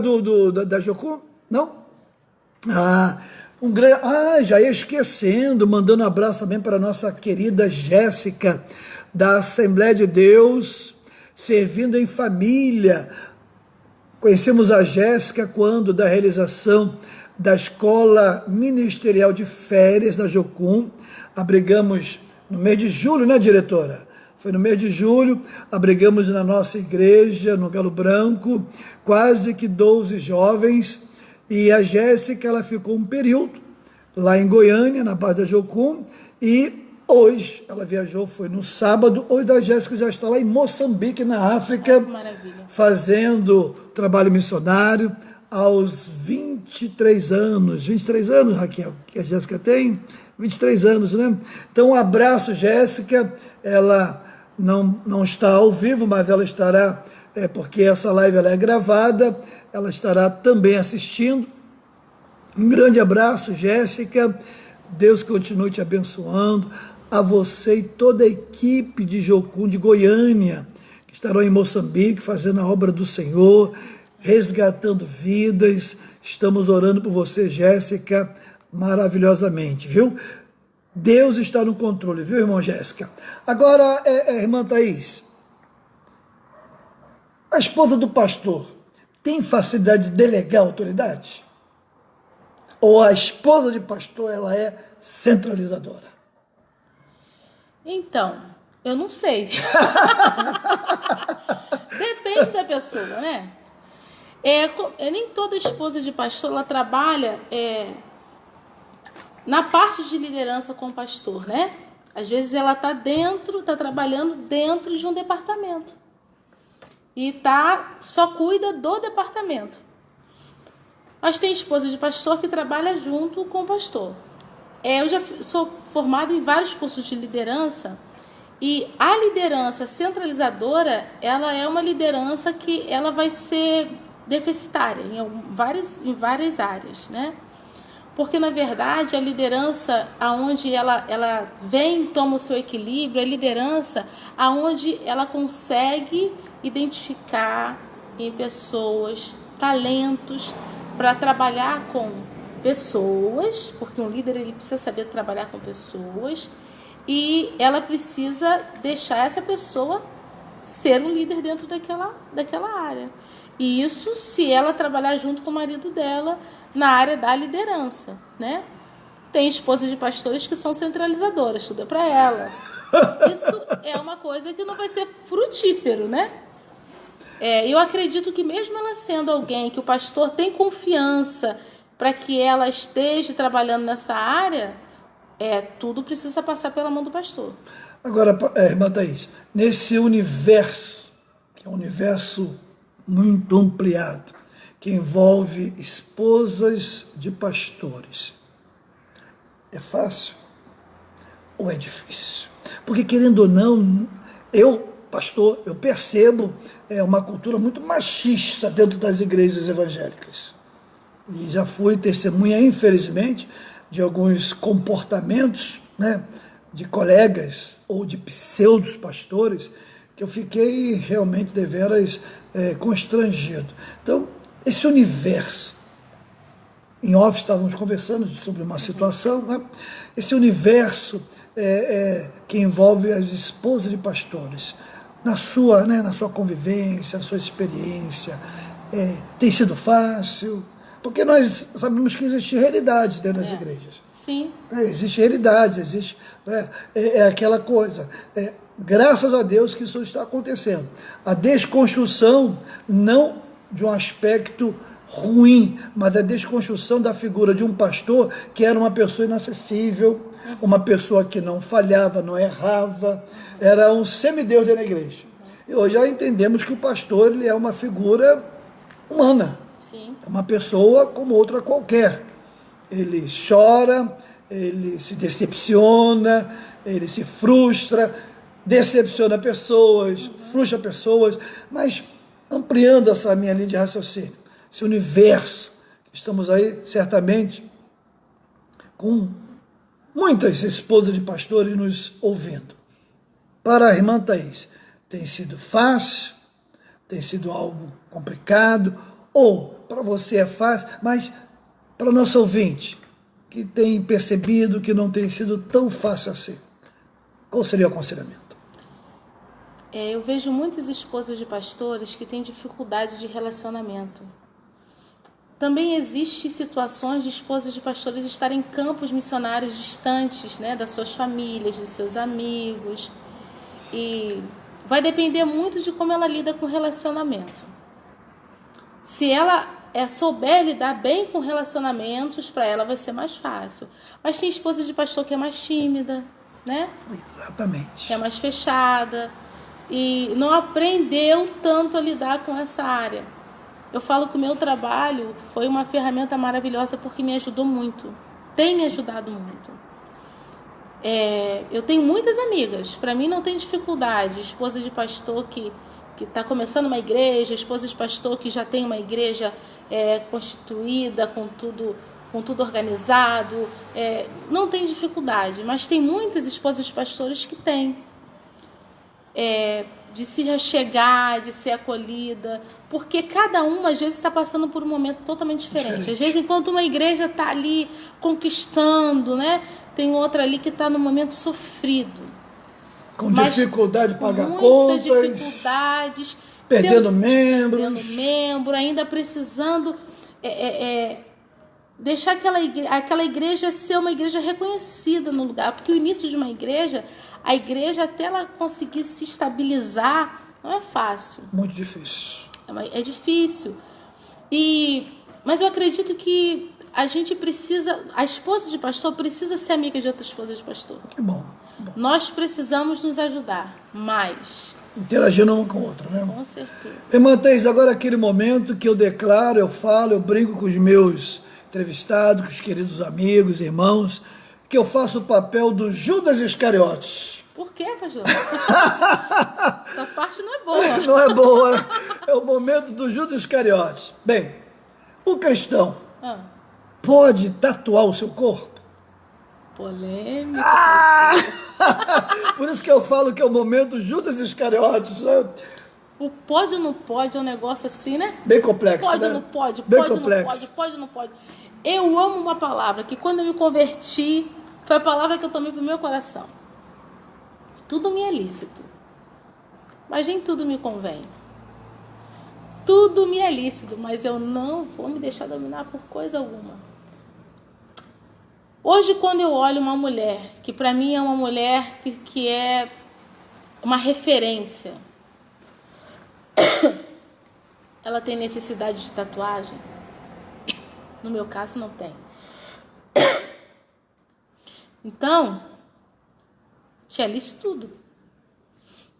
da Jocum? Não? Já ia esquecendo, mandando um abraço também para a nossa querida Jéssica, da Assembleia de Deus, servindo em família. Conhecemos a Jéssica quando da realização da Escola Ministerial de Férias da Jocum, abrigamos no mês de julho, né, diretora? Foi no mês de julho, abrigamos na nossa igreja, no Galo Branco, quase que 12 jovens, e a Jéssica, ela ficou um período lá em Goiânia, na base da Jocum, e hoje, ela viajou, foi no sábado, hoje a Jéssica já está lá em Moçambique, na África, fazendo trabalho missionário, aos 23 anos, Raquel, que a Jéssica tem, 23 anos, né? Então, um abraço, Jéssica, ela não está ao vivo, mas ela estará, porque essa live ela é gravada, ela estará também assistindo. Um grande abraço, Jéssica, Deus continue te abençoando, a você e toda a equipe de Jocum de Goiânia, que estarão em Moçambique fazendo a obra do Senhor, resgatando vidas. Estamos orando por você, Jéssica, maravilhosamente, viu? Deus está no controle, viu, irmão Jéssica? Agora, irmã Thaís, a esposa do pastor tem facilidade de delegar autoridade? Ou a esposa de pastor, ela é centralizadora? Então, eu não sei. Depende da pessoa, né? Nem toda esposa de pastor ela trabalha na parte de liderança com o pastor, né? Às vezes ela está trabalhando dentro de um departamento e só cuida do departamento. Mas tem esposa de pastor que trabalha junto com o pastor. Eu já sou formada em vários cursos de liderança e a liderança centralizadora, ela é uma liderança que ela vai ser deficitária em várias áreas, né? Porque, na verdade, a liderança aonde ela vem, toma o seu equilíbrio, a liderança aonde ela consegue identificar em pessoas talentos para trabalhar com pessoas, porque um líder ele precisa saber trabalhar com pessoas e ela precisa deixar essa pessoa ser um líder dentro daquela área. E isso se ela trabalhar junto com o marido dela na área da liderança, né? Tem esposas de pastores que são centralizadoras, tudo é para ela. Isso é uma coisa que não vai ser frutífero, né? Eu acredito que mesmo ela sendo alguém que o pastor tem confiança para que ela esteja trabalhando nessa área, tudo precisa passar pela mão do pastor. Agora, irmã Thaís, nesse universo, que é um universo muito ampliado, que envolve esposas de pastores, é fácil ou é difícil? Porque, querendo ou não, pastor, eu percebo uma cultura muito machista dentro das igrejas evangélicas. E já fui testemunha, infelizmente, de alguns comportamentos, né, de colegas ou de pseudos pastores que eu fiquei realmente deveras constrangido. Então, esse universo, em off estávamos conversando sobre uma situação, né? Esse universo que envolve as esposas de pastores, na sua convivência, na sua experiência, tem sido fácil? Porque nós sabemos que existe realidade dentro das igrejas. Sim. Existe realidade, existe aquela coisa. Graças a Deus que isso está acontecendo. A desconstrução, não de um aspecto ruim, mas a desconstrução da figura de um pastor que era uma pessoa inacessível, uma pessoa que não falhava, não errava, era um semideus dentro da igreja. E hoje já entendemos que o pastor ele é uma figura humana. Sim. É uma pessoa como outra qualquer. Ele chora, ele se decepciona, ele se frustra, decepciona pessoas, frustra pessoas, mas ampliando essa minha linha de raciocínio, esse universo, estamos aí certamente com muitas esposas de pastores nos ouvindo. Para a irmã Thaís, tem sido fácil, tem sido algo complicado, ou para você é fácil, mas para o nosso ouvinte, que tem percebido que não tem sido tão fácil assim, qual seria o aconselhamento? Eu vejo muitas esposas de pastores que têm dificuldade de relacionamento. Também existem situações de esposas de pastores estarem em campos missionários distantes, né, das suas famílias, dos seus amigos. E vai depender muito de como ela lida com o relacionamento. Se ela souber lidar bem com relacionamentos, para ela vai ser mais fácil. Mas tem esposa de pastor que é mais tímida, né? Exatamente. Que é mais fechada e não aprendeu tanto a lidar com essa área. Eu falo que o meu trabalho foi uma ferramenta maravilhosa porque me ajudou muito, tem me ajudado muito. Eu tenho muitas amigas, para mim não tem dificuldade, esposa de pastor que está começando uma igreja, esposa de pastor que já tem uma igreja constituída, com tudo organizado, não tem dificuldade, mas tem muitas esposas de pastores que têm. De se achegar, de ser acolhida, porque cada uma às vezes está passando por um momento totalmente diferente. Às vezes, enquanto uma igreja está ali conquistando, né, tem outra ali que está num momento sofrido. Com dificuldade de pagar muitas contas, dificuldades, perdendo membros, ainda precisando deixar aquela igreja ser uma igreja reconhecida no lugar, porque o início de uma igreja, a igreja até ela conseguir se estabilizar, não é fácil. Muito difícil. É difícil. Mas eu acredito que a gente precisa, a esposa de pastor precisa ser amiga de outra esposa de pastor. Que bom. Que bom. Nós precisamos nos ajudar mais. Interagindo um com o outro, né? Com certeza. Irmã Thaís, agora aquele momento que eu declaro, eu falo, eu brinco com os meus entrevistados, com os queridos amigos, irmãos, que eu faço o papel do Judas Iscariotes. Por quê, pastor? Essa parte não é boa. Não é boa, né? É o momento do Judas Iscariotes. Bem, o cristão pode tatuar o seu corpo? Polêmica. Por isso que eu falo que é o momento Judas Iscariotes. O pode ou não pode é um negócio assim, né? Bem complexo, Pode né? ou não pode, Bem pode ou não complexo. pode, pode ou não pode. Eu amo uma palavra que quando eu me converti, foi a palavra que eu tomei pro meu coração. Tudo me é lícito, mas nem tudo me convém. Tudo me é lícito, mas eu não vou me deixar dominar por coisa alguma. Hoje, quando eu olho uma mulher, que para mim é uma mulher que é uma referência, ela tem necessidade de tatuagem? No meu caso, não tem. Então, tinha listo tudo.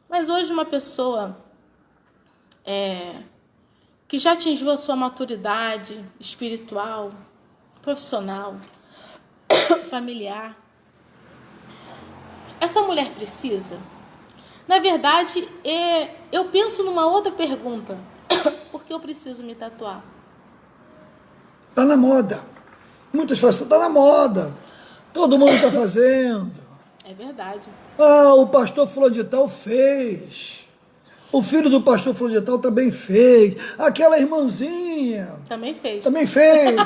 Mas hoje uma pessoa que já atingiu a sua maturidade espiritual, profissional, familiar, essa mulher precisa? Na verdade, eu penso numa outra pergunta. Por que eu preciso me tatuar? Tá na moda. Muitas falam, tá na moda. Todo mundo está fazendo. É verdade. Ah, o pastor fulano de tal fez. O filho do pastor fulano de tal também fez. Aquela irmãzinha Também fez. também fez.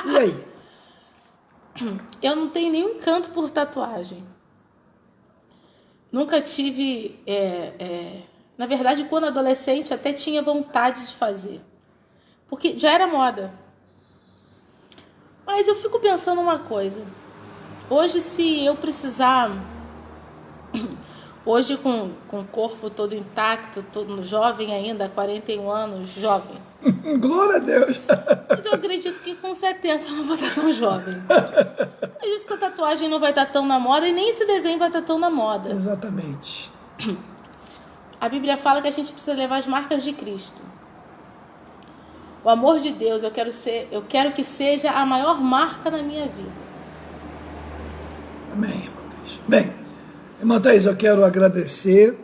E aí? Eu não tenho nenhum encanto por tatuagem. Nunca tive... Na verdade, quando adolescente, até tinha vontade de fazer. Porque já era moda. Mas eu fico pensando uma coisa. Hoje, se eu precisar... Hoje, com o corpo todo intacto, todo jovem ainda, 41 anos, jovem. Glória a Deus. Mas eu acredito que com 70 eu não vou estar tão jovem. É isso que a tatuagem não vai estar tão na moda e nem esse desenho vai estar tão na moda. Exatamente. A Bíblia fala que a gente precisa levar as marcas de Cristo. O amor de Deus, eu quero que seja a maior marca na minha vida. Amém, irmã Thaís. Bem, irmã Thaís, eu quero agradecer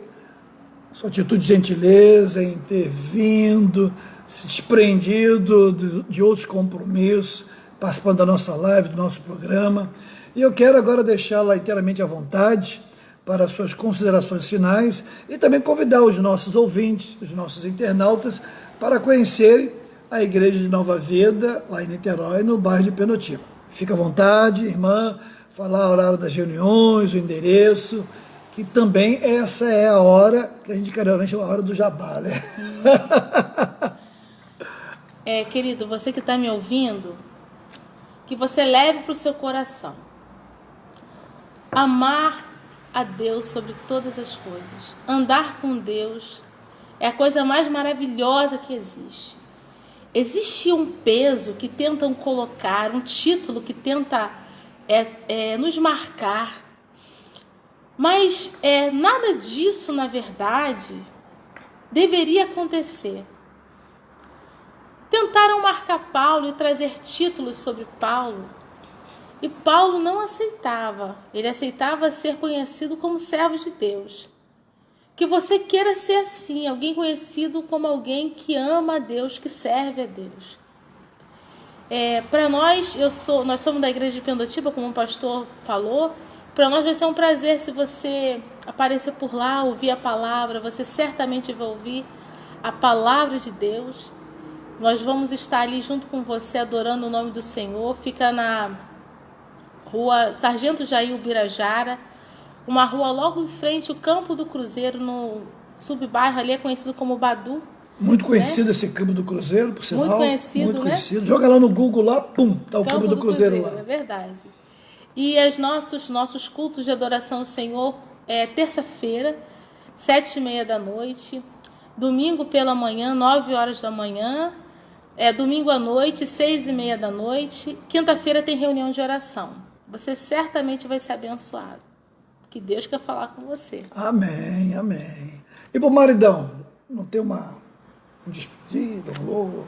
sua atitude de gentileza em ter vindo, se desprendido de outros compromissos, participando da nossa live, do nosso programa. E eu quero agora deixá-la inteiramente à vontade para as suas considerações finais e também convidar os nossos ouvintes, os nossos internautas, para conhecerem a Igreja de Nova Vida, lá em Niterói, no bairro de Penotiba. Fica à vontade, irmã, falar o horário das reuniões, o endereço, que também essa é a hora que a gente carinhosamente chama a hora do jabá, né? Querido, você que está me ouvindo, que você leve para o seu coração amar a Deus sobre todas as coisas. Andar com Deus é a coisa mais maravilhosa que existe. Existe um peso que tentam colocar, um título que tenta nos marcar. Mas nada disso, na verdade, deveria acontecer. Tentaram marcar Paulo e trazer títulos sobre Paulo. E Paulo não aceitava. Ele aceitava ser conhecido como servo de Deus. Que você queira ser assim, alguém conhecido como alguém que ama a Deus, que serve a Deus. Para nós, nós somos da igreja de Pendotiba, como o pastor falou. Para nós vai ser um prazer se você aparecer por lá, ouvir a palavra. Você certamente vai ouvir a palavra de Deus. Nós vamos estar ali junto com você, adorando o nome do Senhor. Fica na rua Sargento Jair Ubirajara, uma rua logo em frente, o Campo do Cruzeiro, no subbairro ali, é conhecido como Badu. Muito conhecido esse Campo do Cruzeiro, por sinal. Muito conhecido, muito né? conhecido. Joga lá no Google, lá, pum, tá o Campo do Cruzeiro lá. É verdade. E nossos cultos de adoração ao Senhor é terça-feira, 7h30 da noite, domingo pela manhã, 9 horas da manhã, É domingo à noite, 6h30 da noite. Quinta-feira tem reunião de oração. Você certamente vai ser abençoado. Que Deus quer falar com você. Amém, amém. E pro maridão, não tem um despedido, o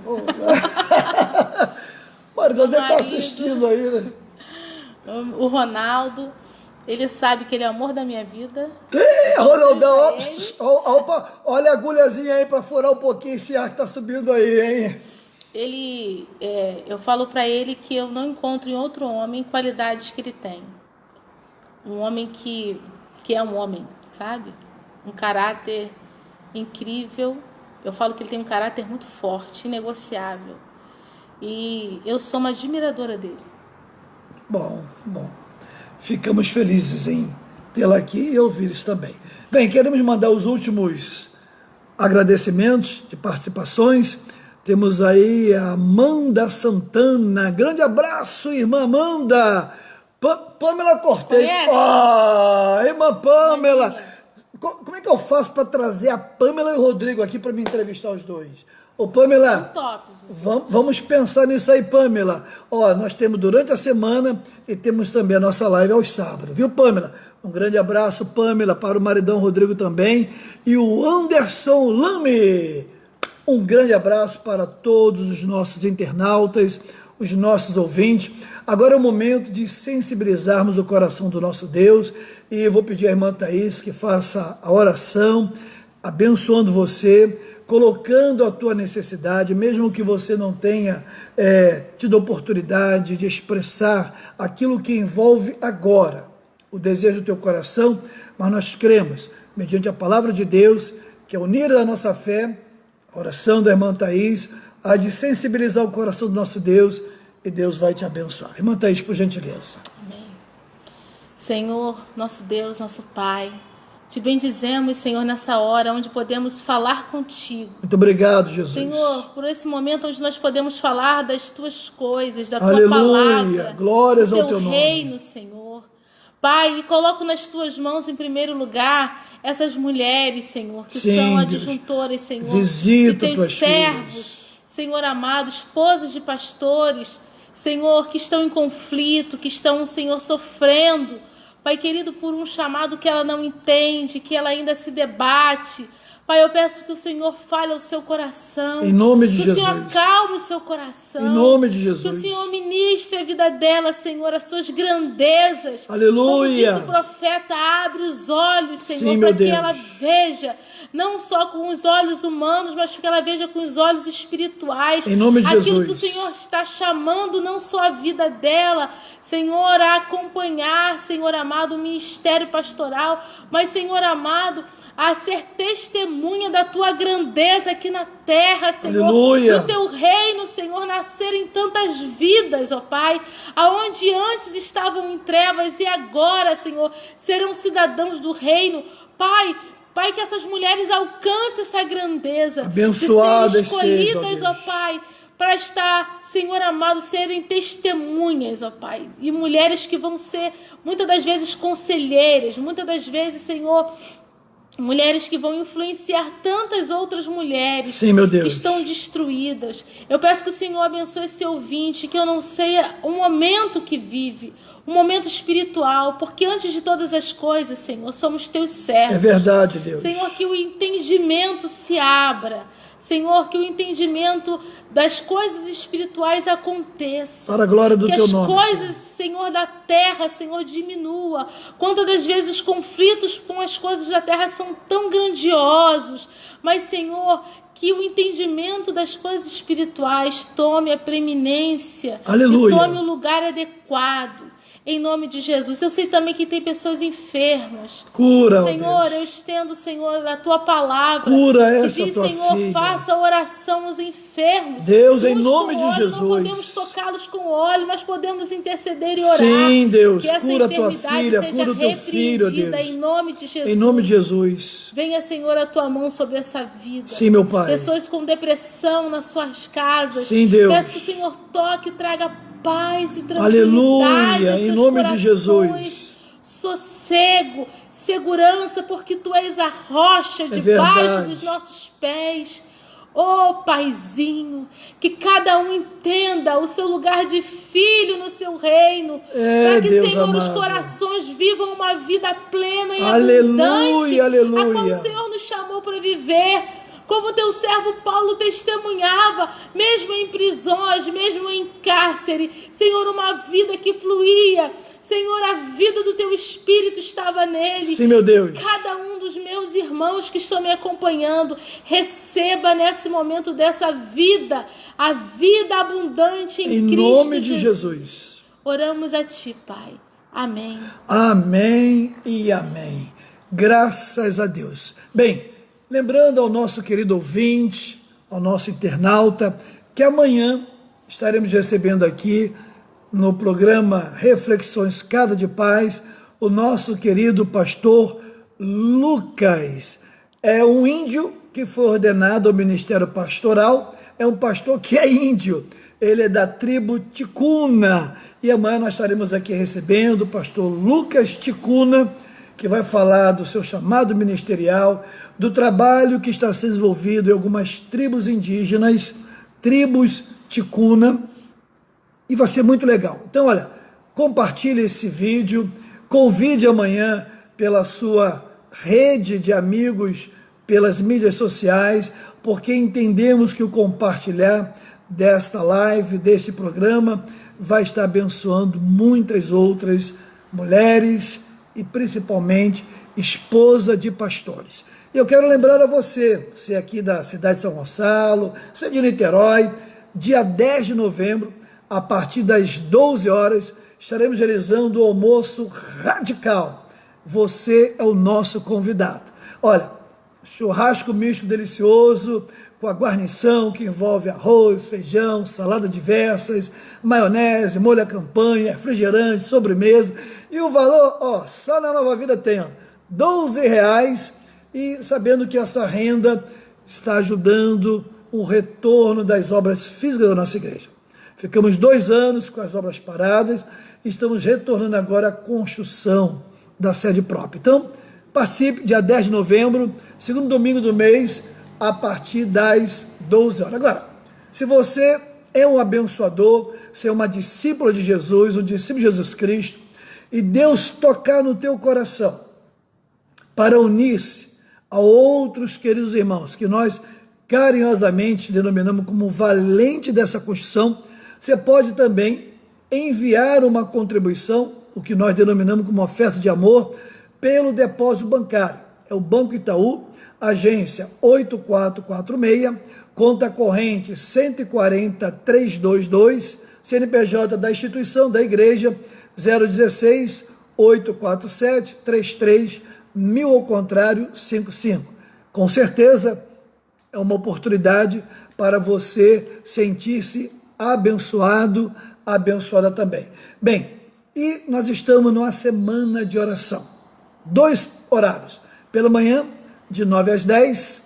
maridão deve estar assistindo aí, né? O Ronaldo, ele sabe que ele é o amor da minha vida. Ronaldão, olha a agulhazinha aí para furar um pouquinho esse ar que tá subindo aí, hein? Eu falo para ele que eu não encontro em outro homem qualidades que ele tem. Um homem que é um homem, sabe? Um caráter incrível. Eu falo que ele tem um caráter muito forte, inegociável. E eu sou uma admiradora dele. Bom. Ficamos felizes em tê-la aqui e ouvir isso também. Bem, queremos mandar os últimos agradecimentos de participações. Temos aí a Amanda Santana. Grande abraço, irmã Amanda. Pamela Cortez. Irmã Pamela. Como é que eu faço para trazer a Pamela e o Rodrigo aqui para me entrevistar os dois? Ô, Pamela, vamos pensar nisso aí, Pamela. Nós temos durante a semana e temos também a nossa live aos sábados, viu, Pamela? Um grande abraço, Pamela, para o maridão Rodrigo também. E o Anderson Lame. Um grande abraço para todos os nossos internautas, os nossos ouvintes. Agora é o momento de sensibilizarmos o coração do nosso Deus. E eu vou pedir à irmã Thaís que faça a oração, abençoando você, colocando a tua necessidade, mesmo que você não tenha tido oportunidade de expressar aquilo que envolve agora o desejo do teu coração, mas nós cremos, mediante a palavra de Deus, que é unir a nossa fé, a oração da irmã Thaís, há de sensibilizar o coração do nosso Deus, e Deus vai te abençoar. Irmã Thaís, por gentileza. Amém. Senhor, nosso Deus, nosso Pai, te bendizemos, Senhor, nessa hora onde podemos falar contigo. Muito obrigado, Jesus. Senhor, por esse momento onde nós podemos falar das tuas coisas, da Aleluia, tua palavra, glórias do ao teu nome. reino, Senhor. Pai, e coloco nas tuas mãos em primeiro lugar essas mulheres, Senhor, que são adjuntoras, Senhor, visita de tuas teus servos, filhas. Senhor amado, esposas de pastores, Senhor, que estão em conflito, que estão, Senhor, sofrendo, Pai querido, por um chamado que ela não entende, que ela ainda se debate. Pai, eu peço que o Senhor fale ao seu coração. Em nome de Jesus. Que o Senhor acalme o seu coração. Em nome de Jesus. Que o Senhor ministre a vida dela, Senhor, as suas grandezas. Aleluia. Como diz o profeta, abre os olhos, Senhor, para que ela veja, não só com os olhos humanos, mas que ela veja com os olhos espirituais. Em nome de aquilo Jesus. Que o Senhor está chamando, não só a vida dela, Senhor, a acompanhar, Senhor amado, o ministério pastoral, mas, Senhor amado, a ser testemunha da tua grandeza aqui na terra, Senhor. Aleluia. Do teu reino, Senhor, nascer em tantas vidas, ó Pai, aonde antes estavam em trevas e agora, Senhor, serão cidadãos do reino. Pai, que essas mulheres alcancem essa grandeza. Abençoadas de serem escolhidas, sejam, ó Pai, para estar, Senhor amado, serem testemunhas, ó Pai. E mulheres que vão ser, muitas das vezes, conselheiras, muitas das vezes, Senhor, mulheres que vão influenciar tantas outras mulheres. Sim, meu Deus. Que estão destruídas. Eu peço que o Senhor abençoe esse ouvinte, que eu não sei o momento que vive, um momento espiritual, porque antes de todas as coisas, Senhor, somos teus servos. É verdade, Deus. Senhor, que o entendimento se abra. Senhor, que o entendimento das coisas espirituais aconteça. Para a glória do teu nome. Que as coisas, Senhor, da terra, Senhor, diminua. Quantas das vezes os conflitos com as coisas da terra são tão grandiosos. Mas, Senhor, que o entendimento das coisas espirituais tome a preeminência. Aleluia. E tome o lugar adequado. Em nome de Jesus. Eu sei também que tem pessoas enfermas. Cura, Senhor, Deus. eu estendo, Senhor, a tua palavra. Cura que essa diz, tua Senhor, filha. faça oração aos enfermos. Deus, em Uns nome com de óleo, Jesus. Não podemos tocá-los com óleo, mas podemos interceder e orar. Sim, Deus. Que essa Cura a tua enfermidade filha, seja cura o teu filho, repreendida Deus. em nome de Jesus. Em nome de Jesus. Venha, Senhor, a tua mão sobre essa vida. Sim, meu Pai. Pessoas com depressão nas suas casas. Sim, Deus. Peço que o Senhor toque e traga paz e tranquilidade. Aleluia, aos em seus nome de corações. Jesus. Sossego, segurança, porque tu és a rocha debaixo verdade. dos nossos pés. Oh, Paizinho, que cada um entenda o seu lugar de filho no seu reino, para que, Deus Senhor, os amado, corações vivam uma vida plena e abundante, aleluia, a qual o aleluia. Senhor nos chamou para viver. Como teu servo Paulo testemunhava, mesmo em prisões, mesmo em cárcere, Senhor, uma vida que fluía. Senhor, a vida do teu Espírito estava nele. Sim, meu Deus. Cada um dos meus irmãos que estão me acompanhando, receba nesse momento dessa vida, a vida abundante em Cristo nome de Jesus. Oramos a Ti, Pai. Amém. Amém e amém. Graças a Deus. Bem, lembrando ao nosso querido ouvinte, ao nosso internauta, que amanhã estaremos recebendo aqui no programa Reflexões Casa de Paz, o nosso querido pastor Lucas. É um índio que foi ordenado ao ministério pastoral, é um pastor que é índio, ele é da tribo Ticuna, e amanhã nós estaremos aqui recebendo o pastor Lucas Ticuna, que vai falar do seu chamado ministerial, do trabalho que está sendo desenvolvido em algumas tribos indígenas, tribos Ticuna, e vai ser muito legal. Então, olha, compartilhe esse vídeo, convide amanhã pela sua rede de amigos, pelas mídias sociais, porque entendemos que o compartilhar desta live, desse programa, vai estar abençoando muitas outras mulheres e principalmente esposa de pastores. Eu quero lembrar a você aqui da cidade de São Gonçalo, você é de Niterói, dia 10 de novembro, a partir das 12 horas, estaremos realizando o almoço radical. Você é o nosso convidado. Olha, churrasco misto delicioso, com a guarnição que envolve arroz, feijão, salada diversas, maionese, molho à campanha, refrigerante, sobremesa. E o valor, só na Nova Vida tem, R$12. E sabendo que essa renda está ajudando o retorno das obras físicas da nossa igreja. Ficamos 2 anos com as obras paradas e estamos retornando agora à construção da sede própria. Então, participe dia 10 de novembro, segundo domingo do mês, a partir das 12 horas. Agora, se você é um abençoador, você é uma discípula de Jesus, um discípulo de Jesus Cristo, e Deus tocar no teu coração para unir-se a outros queridos irmãos, que nós carinhosamente denominamos como valente dessa construção, você pode também enviar uma contribuição, o que nós denominamos como oferta de amor, pelo depósito bancário. É o Banco Itaú, agência 8446, conta corrente 140.322, CNPJ da instituição, da igreja, 016 847 33 1000 ao contrário 55. Com certeza é uma oportunidade para você sentir-se abençoado, abençoada também. Bem, e nós estamos numa semana de oração. 2 horários. Pela manhã, de 9 às 10,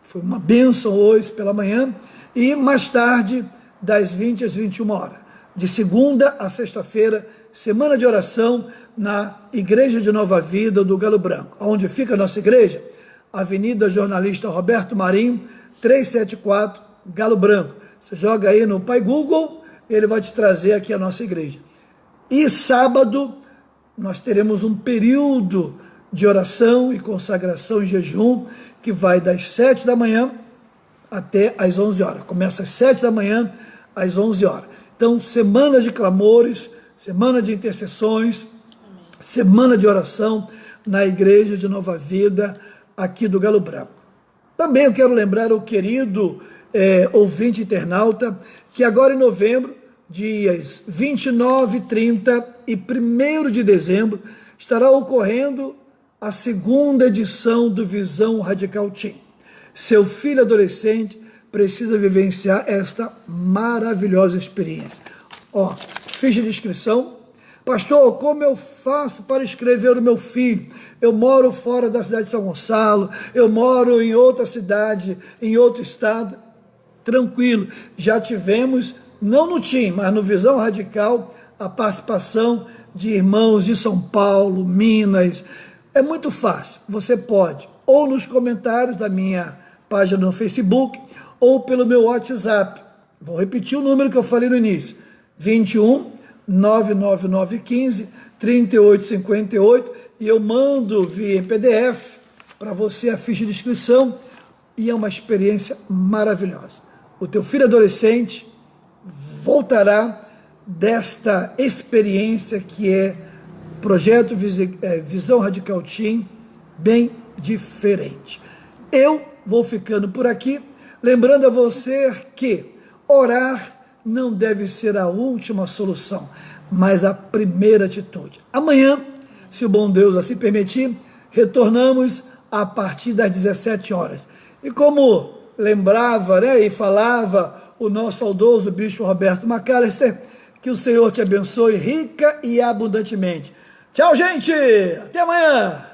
foi uma bênção hoje pela manhã, e mais tarde, das 20 às 21 horas. De segunda a sexta-feira, semana de oração na Igreja de Nova Vida do Galo Branco. Onde fica a nossa igreja? Avenida Jornalista Roberto Marinho, 374, Galo Branco. Você joga aí no Pai Google, ele vai te trazer aqui a nossa igreja. E sábado, nós teremos um período de oração e consagração em jejum, que vai das 7 da manhã até às 11 horas. Começa às 7 da manhã, às 11 horas. Então, semana de clamores, semana de intercessões, semana de oração na Igreja de Nova Vida, aqui do Galo Branco. Também eu quero lembrar ao querido ouvinte internauta, que agora em novembro, dias 29, 30 e 1º de dezembro, estará ocorrendo a 2ª edição do Visão Radical Team. Seu filho adolescente precisa vivenciar esta maravilhosa experiência. Ficha de inscrição. Pastor, como eu faço para inscrever o meu filho? Eu moro fora da cidade de São Gonçalo, eu moro em outra cidade, em outro estado. Tranquilo, já tivemos, não no TIM, mas no Visão Radical, a participação de irmãos de São Paulo, Minas. É muito fácil, você pode, ou nos comentários da minha página no Facebook, ou pelo meu WhatsApp. Vou repetir o número que eu falei no início, 21 99915 3858, e eu mando via PDF para você a ficha de inscrição, e é uma experiência maravilhosa. O teu filho adolescente voltará desta experiência que é Projeto Visão Radical Team, bem diferente. Eu vou ficando por aqui, lembrando a você que orar não deve ser a última solução, mas a primeira atitude. Amanhã, se o bom Deus assim permitir, retornamos a partir das 17 horas. E como lembrava, né, e falava o nosso saudoso bispo Roberto Macalister, que o Senhor te abençoe rica e abundantemente. Tchau, gente! Até amanhã!